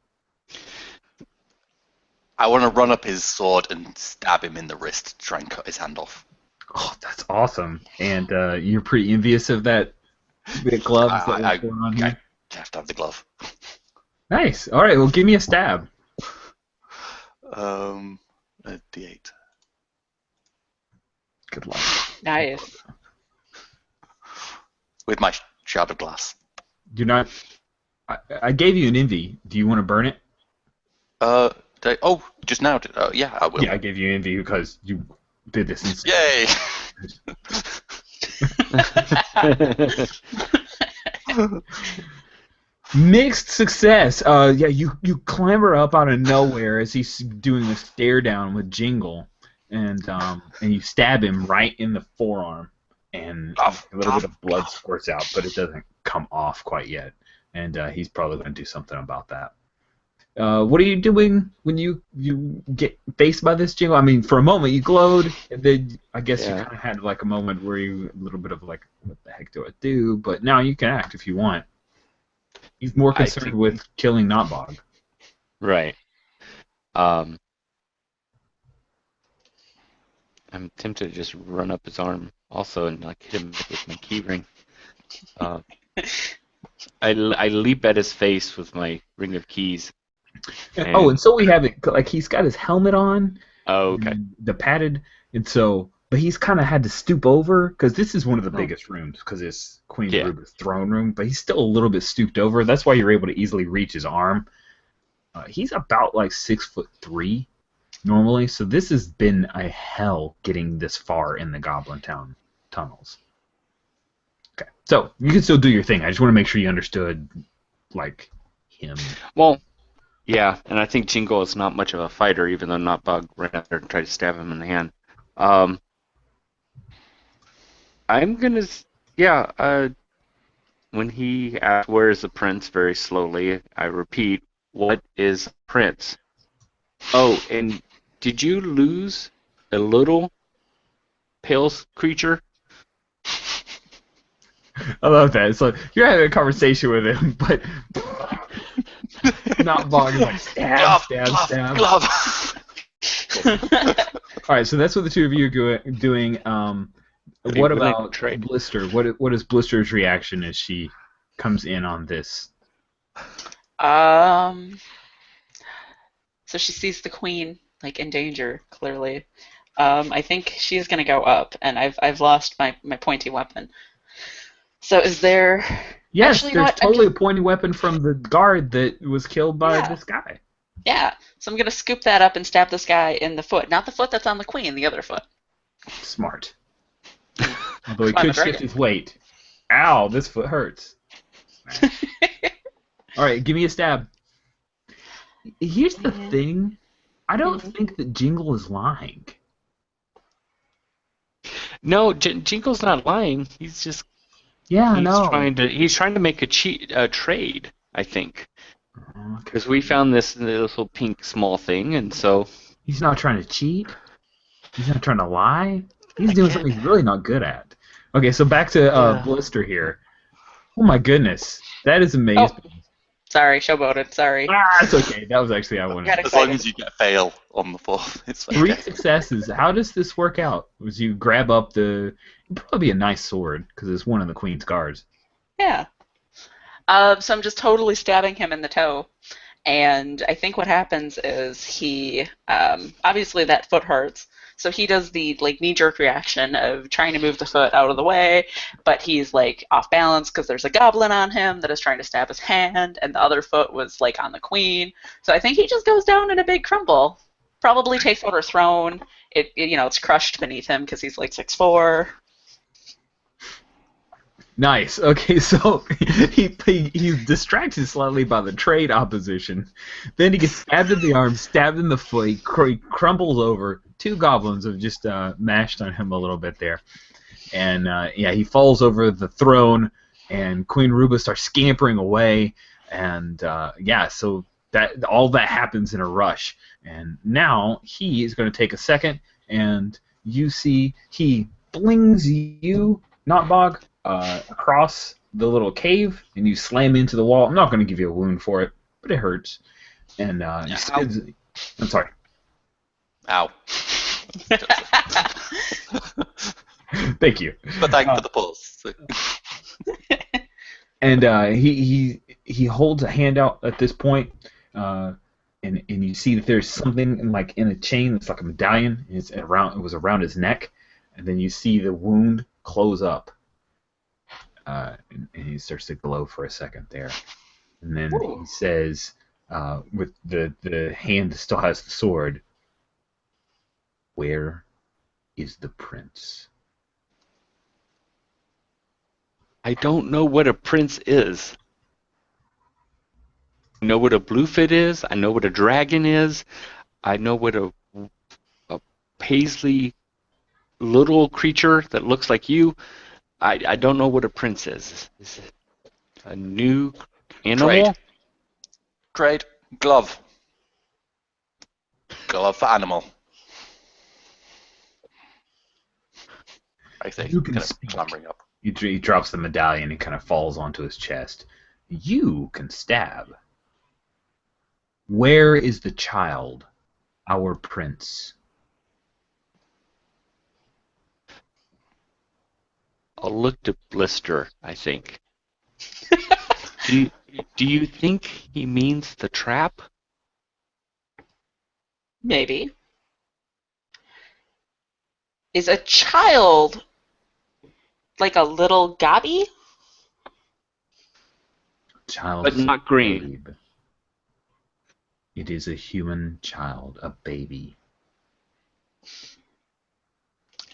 I want to run up his sword and stab him in the wrist to try and cut his hand off. Oh, that's awesome! And you're pretty envious of that bit gloves that was going on here. I have to have the glove. Nice. All right. Well, give me a stab. A D8. Good luck. Nice. With my shard of glass. Do not. I gave you an envy. Do you want to burn it? Just now. Yeah, I will. Yeah, I gave you envy because you did this. Yay! Mixed success. Yeah, you clamber up out of nowhere as he's doing a stare down with Jingle, and you stab him right in the forearm, and a little bit of blood squirts out, but it doesn't come off quite yet, and he's probably going to do something about that. What are you doing when you get faced by this, Jingle? I mean, for a moment you glowed, and then I guess you kind of had like a moment where you a little bit of like, what the heck do I do? But now you can act if you want. He's more concerned with killing Notbog. Right. I'm tempted to just run up his arm also and like hit him with my keyring. I leap at his face with my ring of keys. And so we have it like he's got his helmet on. Oh, okay. The padded, and so but he's kind of had to stoop over because this is one of the biggest rooms because it's Queen Yeah. Ruba's throne room, but he's still a little bit stooped over. That's why you're able to easily reach his arm. He's about like 6'3" normally, so this has been a hell getting this far in the Goblintown tunnels. Okay, so you can still do your thing. I just want to make sure you understood, like, him. Well, yeah, and I think Jingle is not much of a fighter, even though Notbog ran out there and tried to stab him in the hand. I'm gonna, when he asks where is the prince, very slowly, I repeat, what is a prince? Oh, and did you lose a little pale creature? I love that. So you're having a conversation with him, but not bogging like stab, stab. Glove. All right, so that's what the two of you are doing. What about trade? Blister? What is Blister's reaction as she comes in on this? So she sees the queen like in danger, clearly. I think she's gonna go up, and I've lost my pointy weapon. So is there? Yes, Actually, there's what? totally a pointy weapon from the guard that was killed by this guy. Yeah. So I'm gonna scoop that up and stab this guy in the foot. Not the foot that's on the queen, the other foot. Smart. Although he I'm could a dragon. shift his weight. Ow, this foot hurts. All right, give me a stab. Here's the thing. I don't think that Jingle is lying. No, Jingle's not lying. He's just he's trying to make a trade, I think. Because we found this little pink small thing, and so He's not trying to cheat. He's not trying to lie. He's doing something he's really not good at. Okay, so back to Blister here. Oh my goodness, that is amazing. Oh, sorry, showboated. Sorry. That's okay. That was actually I wanted. Got As excited. long as you get fail on the fourth, it's okay. 3 successes. How does this work out? Was you grab up the? It'd probably be a nice sword because it's one of the queen's guards. Yeah. So I'm just totally stabbing him in the toe. And I think what happens is he, obviously that foot hurts, so he does the like knee-jerk reaction of trying to move the foot out of the way, but he's like off balance because there's a goblin on him that is trying to stab his hand, and the other foot was like on the queen. So I think he just goes down in a big crumble. Probably takes out her throne. It's crushed beneath him because he's like 6'4". Nice. Okay, so he's distracted slightly by the trade opposition. Then he gets stabbed in the arm, stabbed in the foot. He crumbles over. 2 goblins have just mashed on him a little bit there, and he falls over the throne. And Queen Ruba starts scampering away, and so that all that happens in a rush. And now he is going to take a second, and you see he blings you, Notbog, across the little cave, and you slam into the wall. I'm not going to give you a wound for it, but it hurts. And I'm sorry. Ow. Thank you. But thank you for the pause. And he holds a hand out at this point, and you see that there's something like in a chain that's like a medallion. It was around his neck, and then you see the wound close up. And he starts to glow for a second there. And then he says, with the hand that still has the sword, "Where is the prince?" I don't know what a prince is. I know what a bluefit is. I know what a dragon is. I know what a paisley little creature that looks like you. I don't know what a prince is. Is it a new animal? Trade. Glove. Glove for animal. I think. You can Kind of speak. clambering up. He drops the medallion and kind of falls onto his chest. You can stab. Where is the child, our prince? I'll look to Blister, I think. Do you think he means the trap? Maybe. Is a child like a little gobby? Child But is not a green. babe. It is a human child, a baby.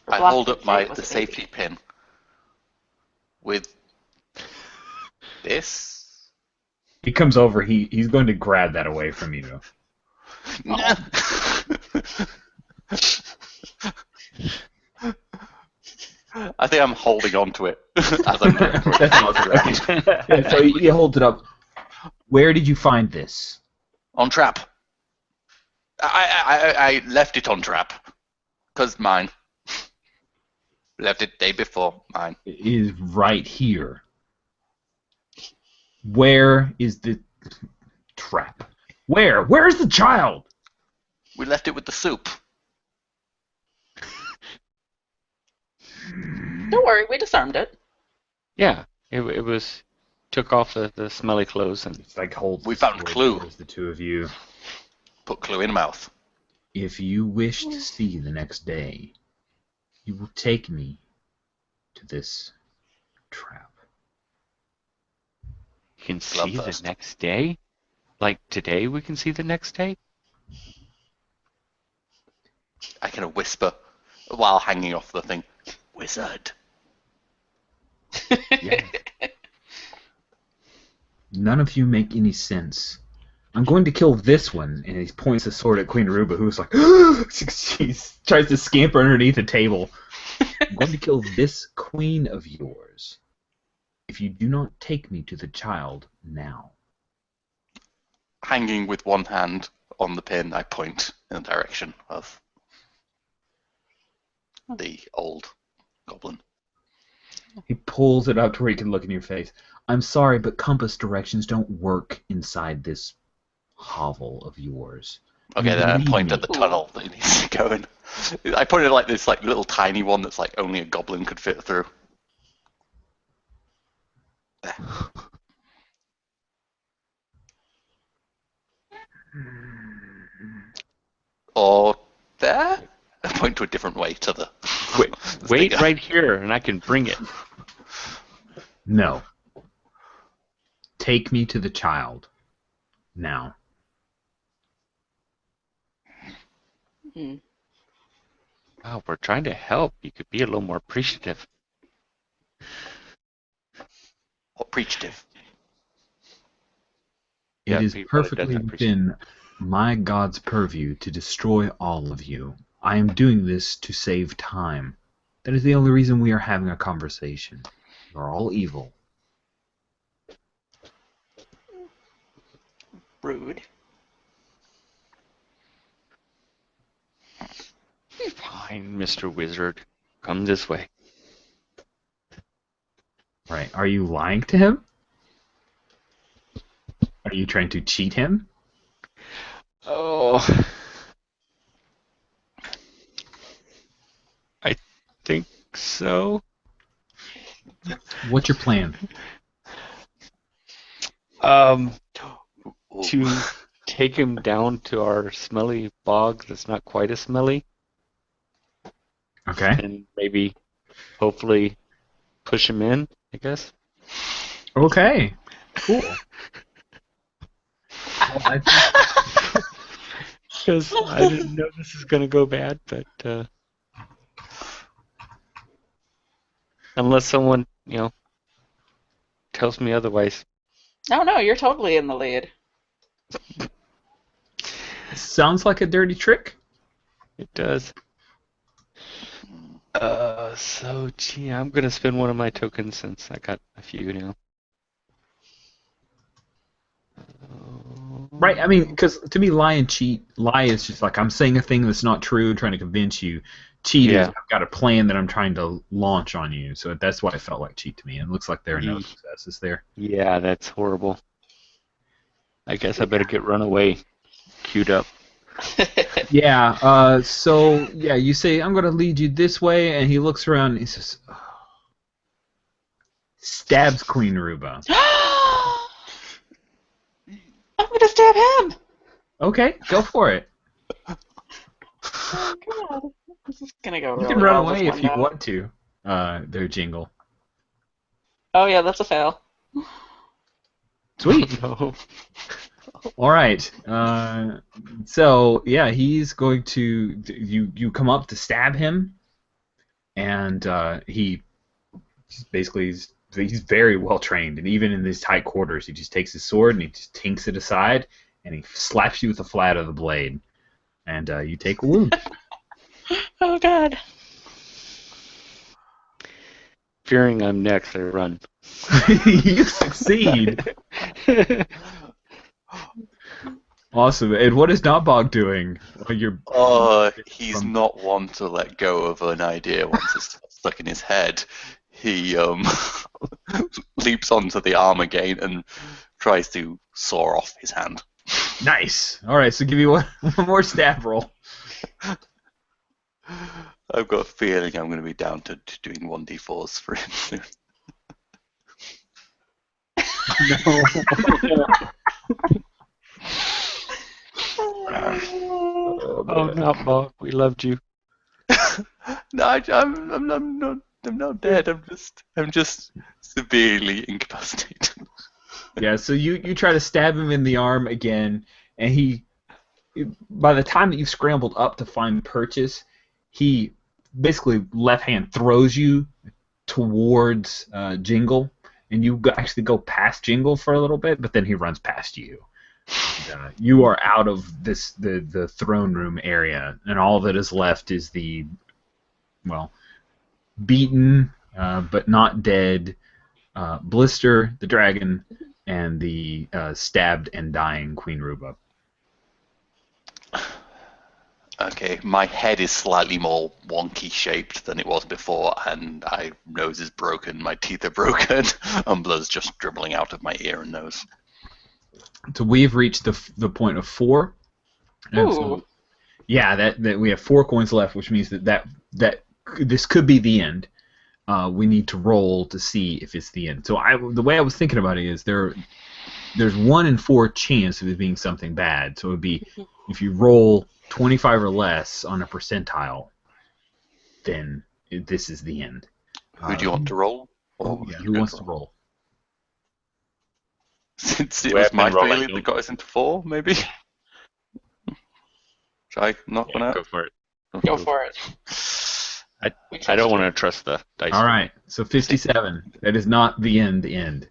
I Block hold would up say it was the a baby. safety pin with this. He comes over. He's going to grab that away from you. Nah. I think I'm holding on to it as I'm going through it. That's awesome. Okay. Yeah, so he holds it up. Where did you find this? On trap. I left it on trap. Because mine. Left it day before mine. It is right here. Where is the trap? Where? Where is the child? We left it with the soup. Don't worry, we disarmed it. Yeah, it was took off the smelly clothes and It's like holds. We the found sword Clue. towards the two of you. Put Clue in mouth. If you wish to see the next day, you will take me to this trap. you can Love see the first. next day. Like today, we can see the next day. I kind of whisper while hanging off the thing. Wizard. Yeah. None of you make any sense. I'm going to kill this one, and he points the sword at Queen Aruba, who's like, she tries to scamper underneath the table. I'm going to kill this queen of yours if you do not take me to the child now. Hanging with one hand on the pin, I point in the direction of the old goblin. He pulls it up to where he can look in your face. I'm sorry, but compass directions don't work inside this hovel of yours. Okay, You then I lead point me. at the tunnel that he needs to go in. I pointed like this like little tiny one that's like only a goblin could fit through. There. Or there? I point to a different way to the. Wait sticker. right here, and I can bring it. No. Take me to the child. Now. Hmm. Oh, we're trying to help. You could be a little more appreciative. Or preachative. Yeah, It is people that perfectly doesn't appreciate- within my God's purview to destroy all of you. I am doing this to save time. That is the only reason we are having a conversation. You are all evil. Rude. Fine, Mr. Wizard. Come this way. Right. Are you lying to him? Are you trying to cheat him? Oh. I think so. What's your plan? To take him down to our smelly bog that's not quite as smelly, Okay. and maybe, hopefully, push him in, I guess. Okay. Cool. Because I didn't know this is going to go bad, but unless someone, tells me otherwise. Oh no, you're totally in the lead. Sounds like a dirty trick. It does. So, gee, I'm going to spend one of my tokens since I got a few now. Right, I mean, because to me, lie and cheat, lie is just like I'm saying a thing that's not true, trying to convince you. Cheat is Yeah. I've got a plan that I'm trying to launch on you. So that's why it felt like cheat to me. And it looks like there are no Yeesh. successes there. Yeah, that's horrible. I guess I better get Runaway queued up. Yeah, so, yeah, you say, I'm going to lead you this way, and he looks around and he says, stabs Queen Aruba. I'm gonna stab him. Okay, go for it. Oh god. This is gonna go You really can run well, this away if you window. want to. There, Jingle. Oh yeah, that's a fail. Sweet. No. All right. So yeah, he's going to. You come up to stab him, and he's very well trained, and even in these tight quarters, he just takes his sword and he just tinks it aside, and he slaps you with the flat of the blade, and you take a wound. Oh god. Fearing I'm next, I run. You succeed. Awesome. And what is Notbog doing? Well, He's not one to let go of an idea once it's stuck in his head. He leaps onto the arm again and tries to saw off his hand. Nice. All right, so give me one more stab roll. I've got a feeling I'm going to be down to doing 1d4s for him soon. Oh, not Bob. We loved you. No, I'm not dead. I'm just severely incapacitated. Yeah, so you try to stab him in the arm again, and by the time that you've scrambled up to find purchase, he basically left hand throws you towards Jingle, and you actually go past Jingle for a little bit, but then he runs past you. And, you are out of the throne room area, and all that is left is the, well, beaten but not dead Blister, the dragon, and the stabbed and dying Queen Ruba. Okay, my head is slightly more wonky shaped than it was before, and my nose is broken, my teeth are broken, and blood's just dribbling out of my ear and nose. So we've reached the point of 4. And so, Ooh. yeah, that we have 4 coins left, which means that this could be the end. We need to roll to see if it's the end. So the way I was thinking about it is there's 1 in 4 chance of it being something bad. So it would be if you roll 25 or less on a percentile, then this is the end. Who do you want to roll? Yeah, who wants to roll? Since it We was have my been rolling. failure that got us into 4, maybe? Should I knock one out? Go for it. Go for it. I don't want to trust the dice. All right, so 57. That is not the end. The end.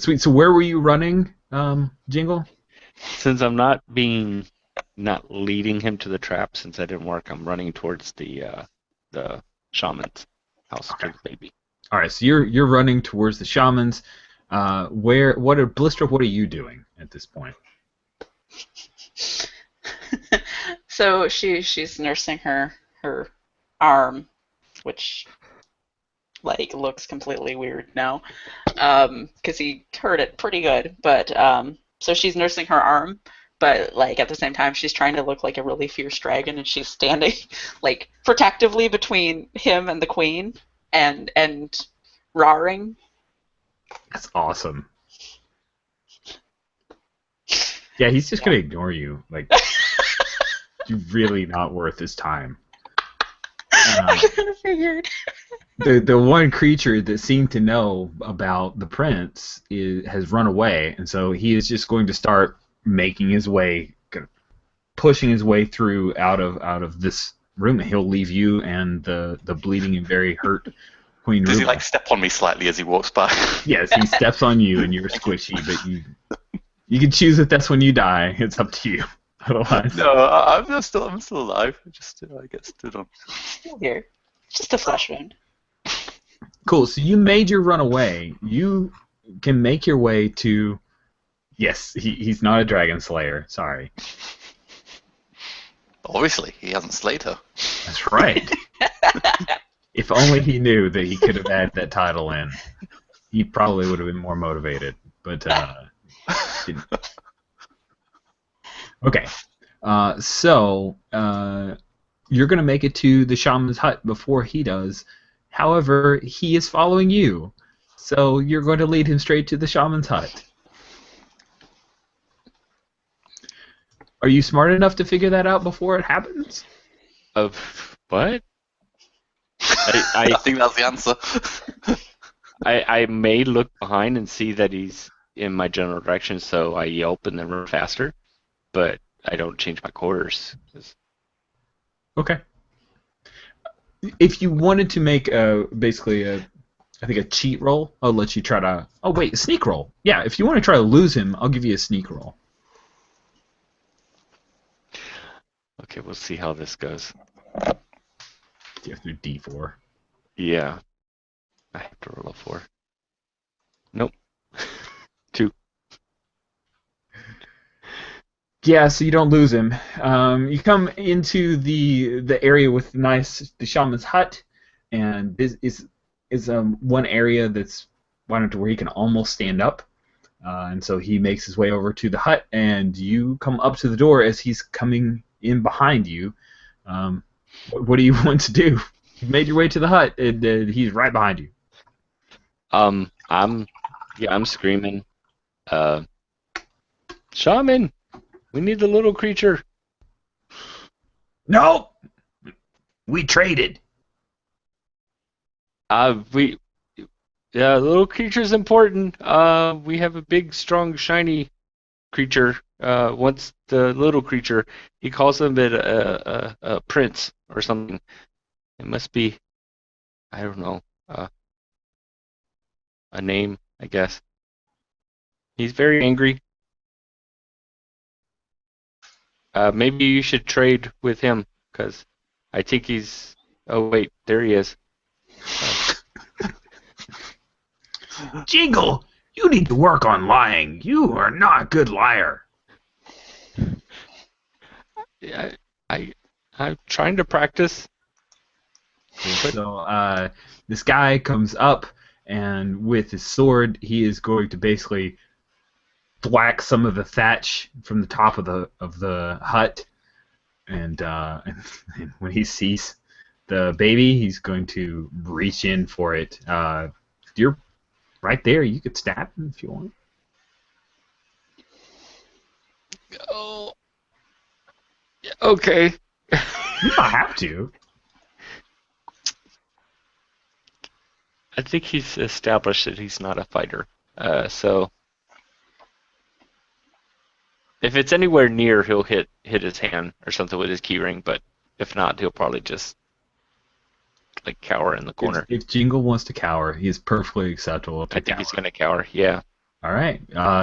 Sweet. So where were you running, Jingle? Since I'm not leading him to the trap, since that didn't work, I'm running towards the shaman's house for the baby. All right, so you're running towards the shamans. Blister? What are you doing at this point? So she's nursing her arm, which like looks completely weird now, because he hurt it pretty good. But so she's nursing her arm, but like at the same time she's trying to look like a really fierce dragon, and she's standing like protectively between him and the queen, and roaring. That's awesome. Yeah, he's just gonna ignore you. Like, you're really not worth his time. I kind of figured. The one creature that seemed to know about the prince has run away, and so he is just going to start making his way, pushing his way through out of this room. He'll leave you and the bleeding and very hurt Queen Ruba. Does he like step on me slightly as he walks by? Yes, he steps on you and you're squishy, but you can choose if that's when you die. It's up to you. Otherwise, No, I'm still alive. I get stood on. Here, just a flesh wound. cool. So you made your run away. You can make your way to. Yes, he's not a dragon slayer. Sorry. Obviously, he hasn't slayed her. That's right. If only he knew that he could have had that title in, he probably would have been more motivated. But didn't. Okay. So you're gonna make it to the shaman's hut before he does. However, he is following you, so you're going to lead him straight to the shaman's hut. Are you smart enough to figure that out before it happens? Of What? I think that's the answer. I may look behind and see that he's in my general direction, so I yelp and then run faster, but I don't change my quarters. Okay. If you wanted to make basically I think a cheat roll, I'll let you try to. Oh wait, a sneak roll. Yeah, if you want to try to lose him, I'll give you a sneak roll. Okay, we'll see how this goes. You have to do D4. Yeah. I have to roll a 4. Nope. 2. Yeah, so you don't lose him. You come into the area with the shaman's hut, and this is one area that's wide enough to where he can almost stand up. And so he makes his way over to the hut, and you come up to the door as he's coming in behind you. What do you want to do? You made your way to the hut, and he's right behind you. I'm screaming. Shaman, we need the little creature. No, we traded. The little creature's important. We have a big, strong, shiny creature. Wants the little creature. He calls him a prince or something. It must be, I don't know, a name, I guess. He's very angry. Maybe you should trade with him, because I think he's... Oh, wait, there he is. Jingle, you need to work on lying. You are not a good liar. I'm trying to practice. So this guy comes up, and with his sword, he is going to basically thwack some of the thatch from the top of the hut, and when he sees the baby, he's going to reach in for it. You're right there. You could stab him if you want. Oh. Yeah, okay. You don't have to. I think he's established that he's not a fighter. So if it's anywhere near, he'll hit his hand or something with his keyring. But if not, he'll probably just like cower in the corner. If Jingle wants to cower, he is perfectly acceptable to I think cower. he's gonna cower. Yeah. All right.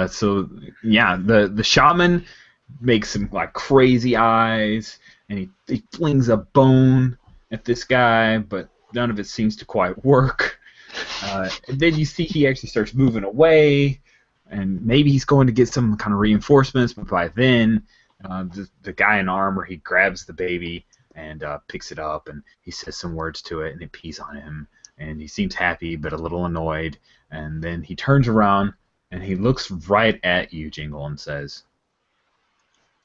So yeah, the shaman makes some like crazy eyes, and he flings a bone at this guy, but none of it seems to quite work. And then you see he actually starts moving away, and maybe he's going to get some kind of reinforcements, but by then the guy in armor, he grabs the baby and picks it up, and he says some words to it, and it pees on him, and he seems happy but a little annoyed, and then he turns around and he looks right at you, Jingle, and says,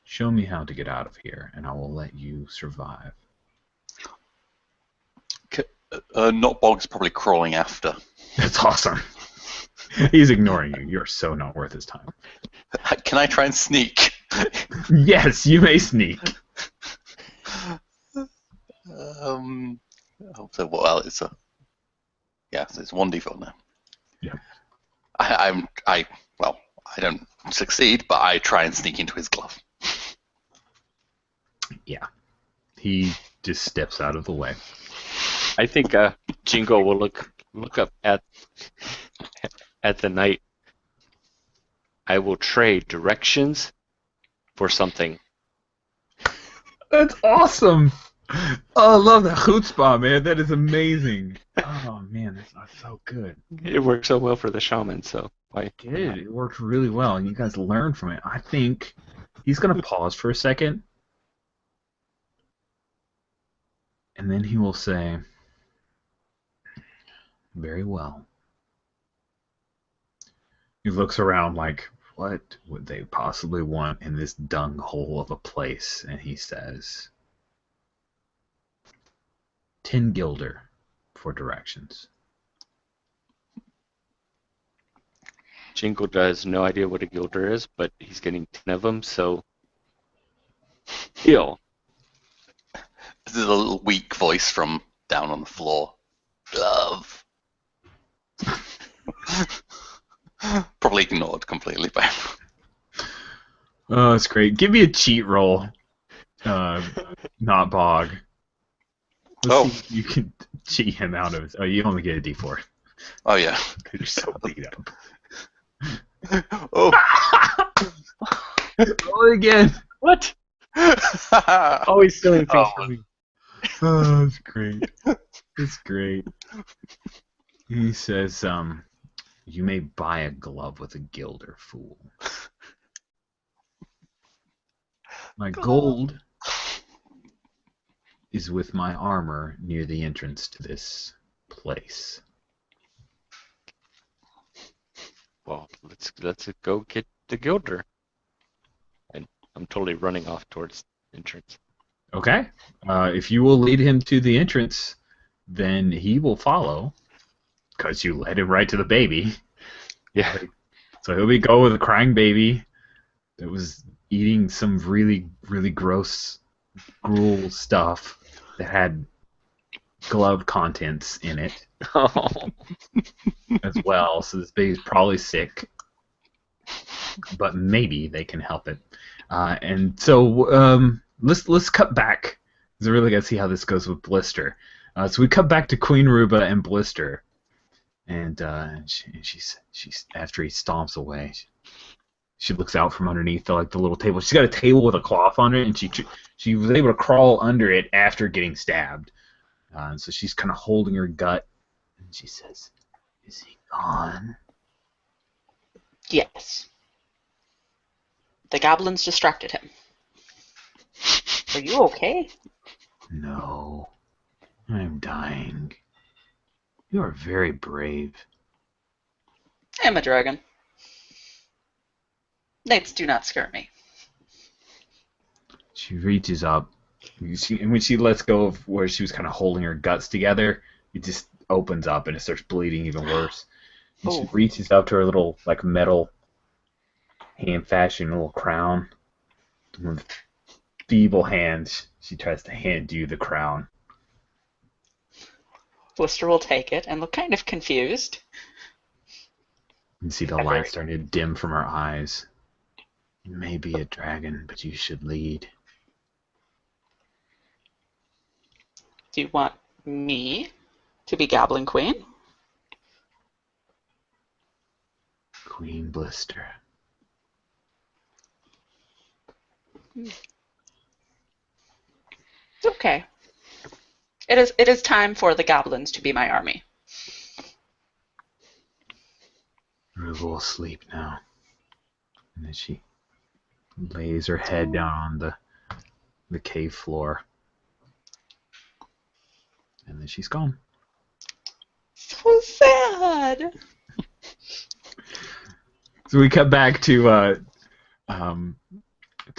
"Show me how to get out of here, and I will let you survive." Notbog's probably crawling after. That's awesome. He's ignoring you. You're so not worth his time. Can I try and sneak? Yes, you may sneak. So well, it's so it's 1d4 now. Yeah. I don't succeed, but I try and sneak into his glove. Yeah. He just steps out of the way. I think Jingo will look up at the knight. I will trade directions for something. That's awesome. Oh, I love that chutzpah, man. That is amazing. Oh, man, that's so good. It worked so well for the shaman, so why? It worked really well, and you guys learned from it. I think he's going to pause for a second, and then he will say, "Very well." He looks around like, what would they possibly want in this dung hole of a place? And he says, 10 guilder for directions. Jingle has no idea what a guilder is, but he's getting 10 of them, so deal. there's a little weak voice from down on the floor. Glove. Probably ignored completely by him. Oh, that's great. Give me a cheat roll. Not Bog. Let's see if you can cheat him out of it. Oh, you only get a D4. Oh, yeah. Because you're so beat up. Oh. Roll it again. What? Always stealing things Oh. from me. Oh, that's great. That's great. He says, you may buy a glove with a gilder, fool. My gold is with my armor near the entrance to this place. Well, let's go get the gilder. And I'm totally running off towards entrance. Okay. If you will lead him to the entrance, then he will follow, because you led him right to the baby. Yeah. So he'll go with a crying baby that was eating some really, really gross gruel stuff that had glove contents in it Oh. as well. So this baby's probably sick, but maybe they can help it. And so let's cut back, because I really got to see how this goes with Blister. So we cut back to Queen Ruba and Blister, and she's after he stomps away, she looks out from underneath the little table. She's got a table with a cloth on it, and she was able to crawl under it after getting stabbed. And so she's kind of holding her gut, and she says, "Is he gone?" Yes. The goblins distracted him. Are you okay? No, I'm dying. You are very brave. I'm a dragon. Knights do not scare me. She reaches up, and when she lets go of where she was kind of holding her guts together, it just opens up and it starts bleeding even worse. And she reaches up to her little metal hand-fashioned little crown. And with feeble hands, she tries to hand you the crown. Blister will take it and look kind of confused. You see the light starting to dim from her eyes. You may be a dragon, but you should lead. Do you want me to be Goblin Queen? Queen Blister. It's okay. It is time for the goblins to be my army. Ruba will sleep now. And then she lays her head down on the cave floor. And then she's gone. So sad. So we cut back to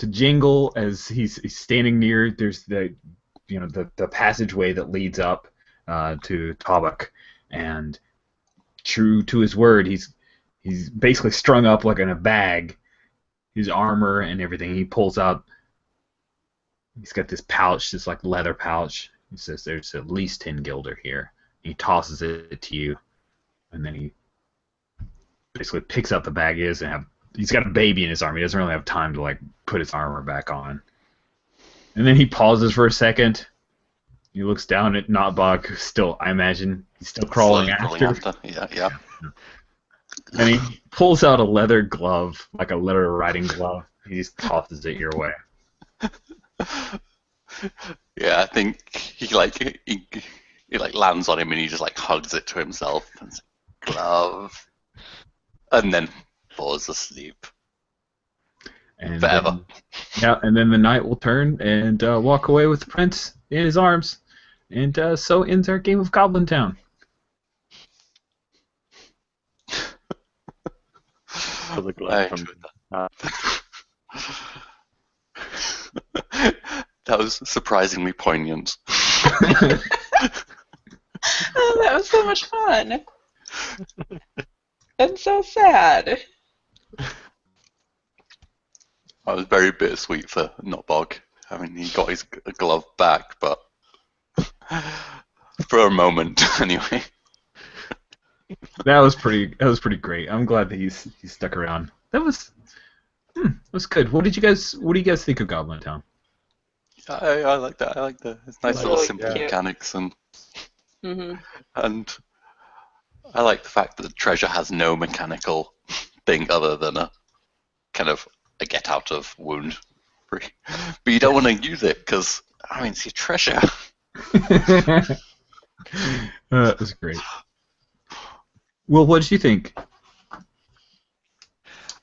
Jingle as he's standing near. There's the passageway that leads up to Tobak, and true to his word, he's basically strung up like in a bag, his armor and everything. He pulls out. He's got this pouch, this leather pouch. He says, "There's at least 10 gilder here." He tosses it to you, and then he basically picks up the bag. He's got a baby in his arm. He doesn't really have time to put his armor back on. And then he pauses for a second. He looks down at Notbog, who's still, I imagine, he's still crawling after. Yeah. And he pulls out a leather glove, like a leather riding glove. He just tosses it your way. Yeah, I think he lands on him and he just hugs it to himself and says, "Glove," and then falls asleep. And forever. And then the knight will turn and walk away with the prince in his arms. And so ends our game of Goblintown. I enjoyed that. That was surprisingly poignant. Oh, that was so much fun. And so sad. I was very bittersweet for Notbog. I mean, he got his glove back, but For a moment, anyway. That was pretty great. I'm glad that he stuck around. That was good. What do you guys think of Goblintown? I like that. I like the it's nice It's little really simple cute. mechanics, and Hmm. I like the fact that the treasure has no mechanical thing other than a kind of a get out of wound. But you don't want to use it because I mean it's your treasure. That was great. Well, what did you think?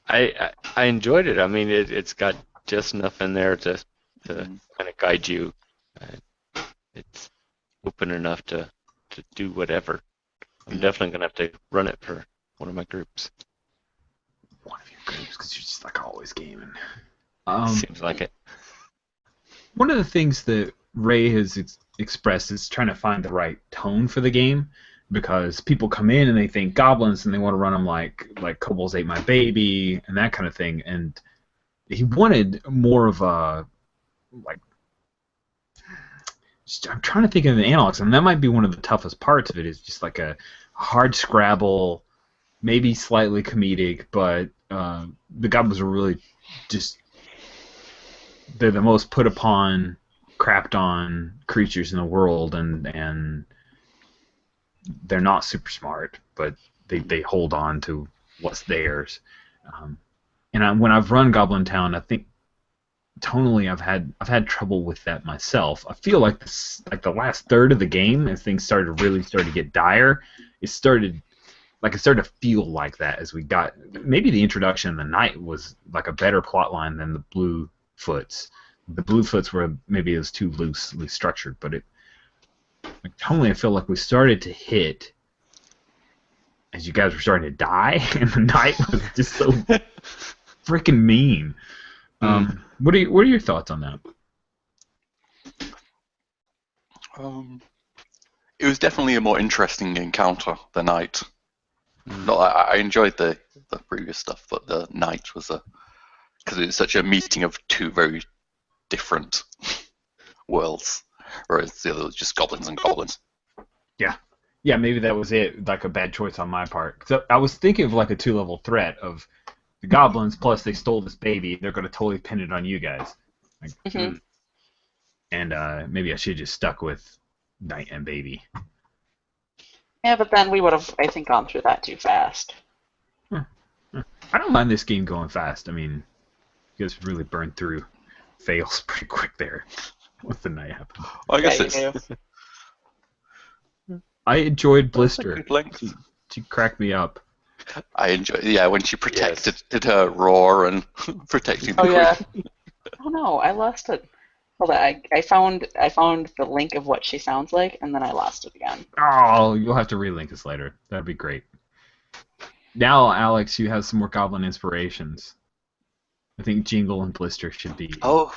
I enjoyed it. I mean, it's got just enough in there to kind of guide you. It's open enough to do whatever. I'm definitely gonna have to run it for one of my groups. One of your groups, because you're just like always gaming. Seems like it. One of the things that Ray has expressed is trying to find the right tone for the game, because people come in and they think goblins and they want to run them like kobolds ate my baby and that kind of thing, and he wanted more of a like. I'm trying to think of an analog, and that might be one of the toughest parts of it. Is just like a hard Scrabble, maybe slightly comedic, but the goblins are really just they're the most put upon, crapped on creatures in the world, and they're not super smart, but they hold on to what's theirs. When I've run Goblintown, I think tonally I've had trouble with that myself. I feel like the last third of the game, as things started to get dire, it started to feel like that as we got. Maybe the introduction of the night was like a better plot line than the Bluefoots. The Bluefoots were maybe it was too loosely structured, but tonally I feel like we started to hit as you guys were starting to die, and the night was just so freaking mean. What are your thoughts on that? It was definitely a more interesting encounter, the night. No, I enjoyed the previous stuff, but the night was because it was such a meeting of two very different worlds, whereas the other was just goblins and goblins. Yeah, maybe that was it. Like a bad choice on my part. So I was thinking of like a 2-level threat of the goblins plus they stole this baby. They're gonna totally pin it on you guys. And maybe I should have just stuck with Night and Baby. Yeah, but then we would have, I think, gone through that too fast. I don't mind this game going fast. I mean, you guys really burned through fails pretty quick there. Once the night happened. Well, I guess Yeah, it's I enjoyed a Blister. good length. She cracked me up. I enjoyed, when she protected did her roar and protecting the Oh queen. yeah. Oh no, I lost it. Hold on, I found the link of what she sounds like, and then I lost it again. Oh, you'll have to relink us later. That'd be great. Now, Alex, you have some more Goblin inspirations. I think Jingle and Blister should be. Oh.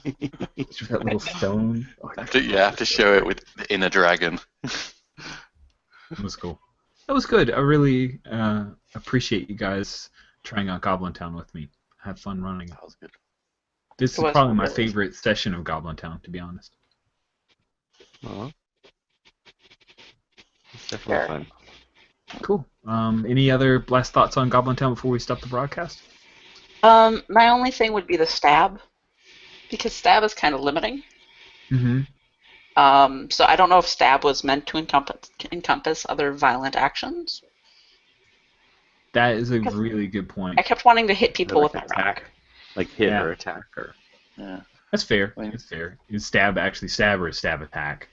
That little stone. Oh, I have to show it with the inner dragon. that was cool. That was good. I really appreciate you guys trying out Goblintown with me. I had fun running it. That was good. This is It was probably my really. favorite session of Goblintown, to be honest. It's definitely fun. Cool. Any other last thoughts on Goblintown before we stop the broadcast? My only thing would be the stab, because stab is kind of limiting. Mm-hmm. So I don't know if stab was meant to encompass other violent actions. That is a really good point. I kept wanting to hit people Like with my attack. rock. Like hit Yeah. or attack or. Yeah. That's fair. Wait. That's fair. Is stab actually stab or is stab attack?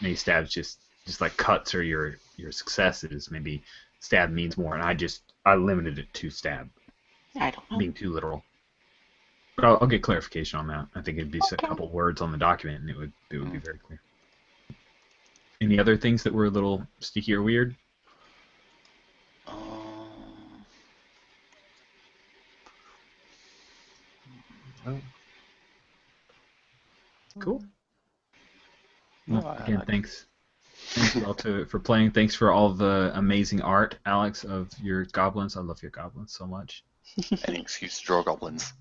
Maybe stab's just like cuts or your successes. Maybe stab means more, and I limited it to stab, I don't know. being too literal. But I'll get clarification on that. I think it'd be a Okay. couple words on the document, and it would be very clear. Any other things that were a little sticky or weird? Cool. Well, again, thanks. Thanks you all for playing. Thanks for all the amazing art, Alex, of your goblins. I love your goblins so much. Any excuse to draw goblins.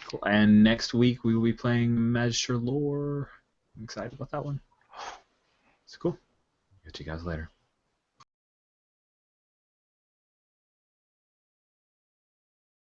Cool. And next week we will be playing Magister Lore. I'm excited about that one. It's cool. Catch you guys later.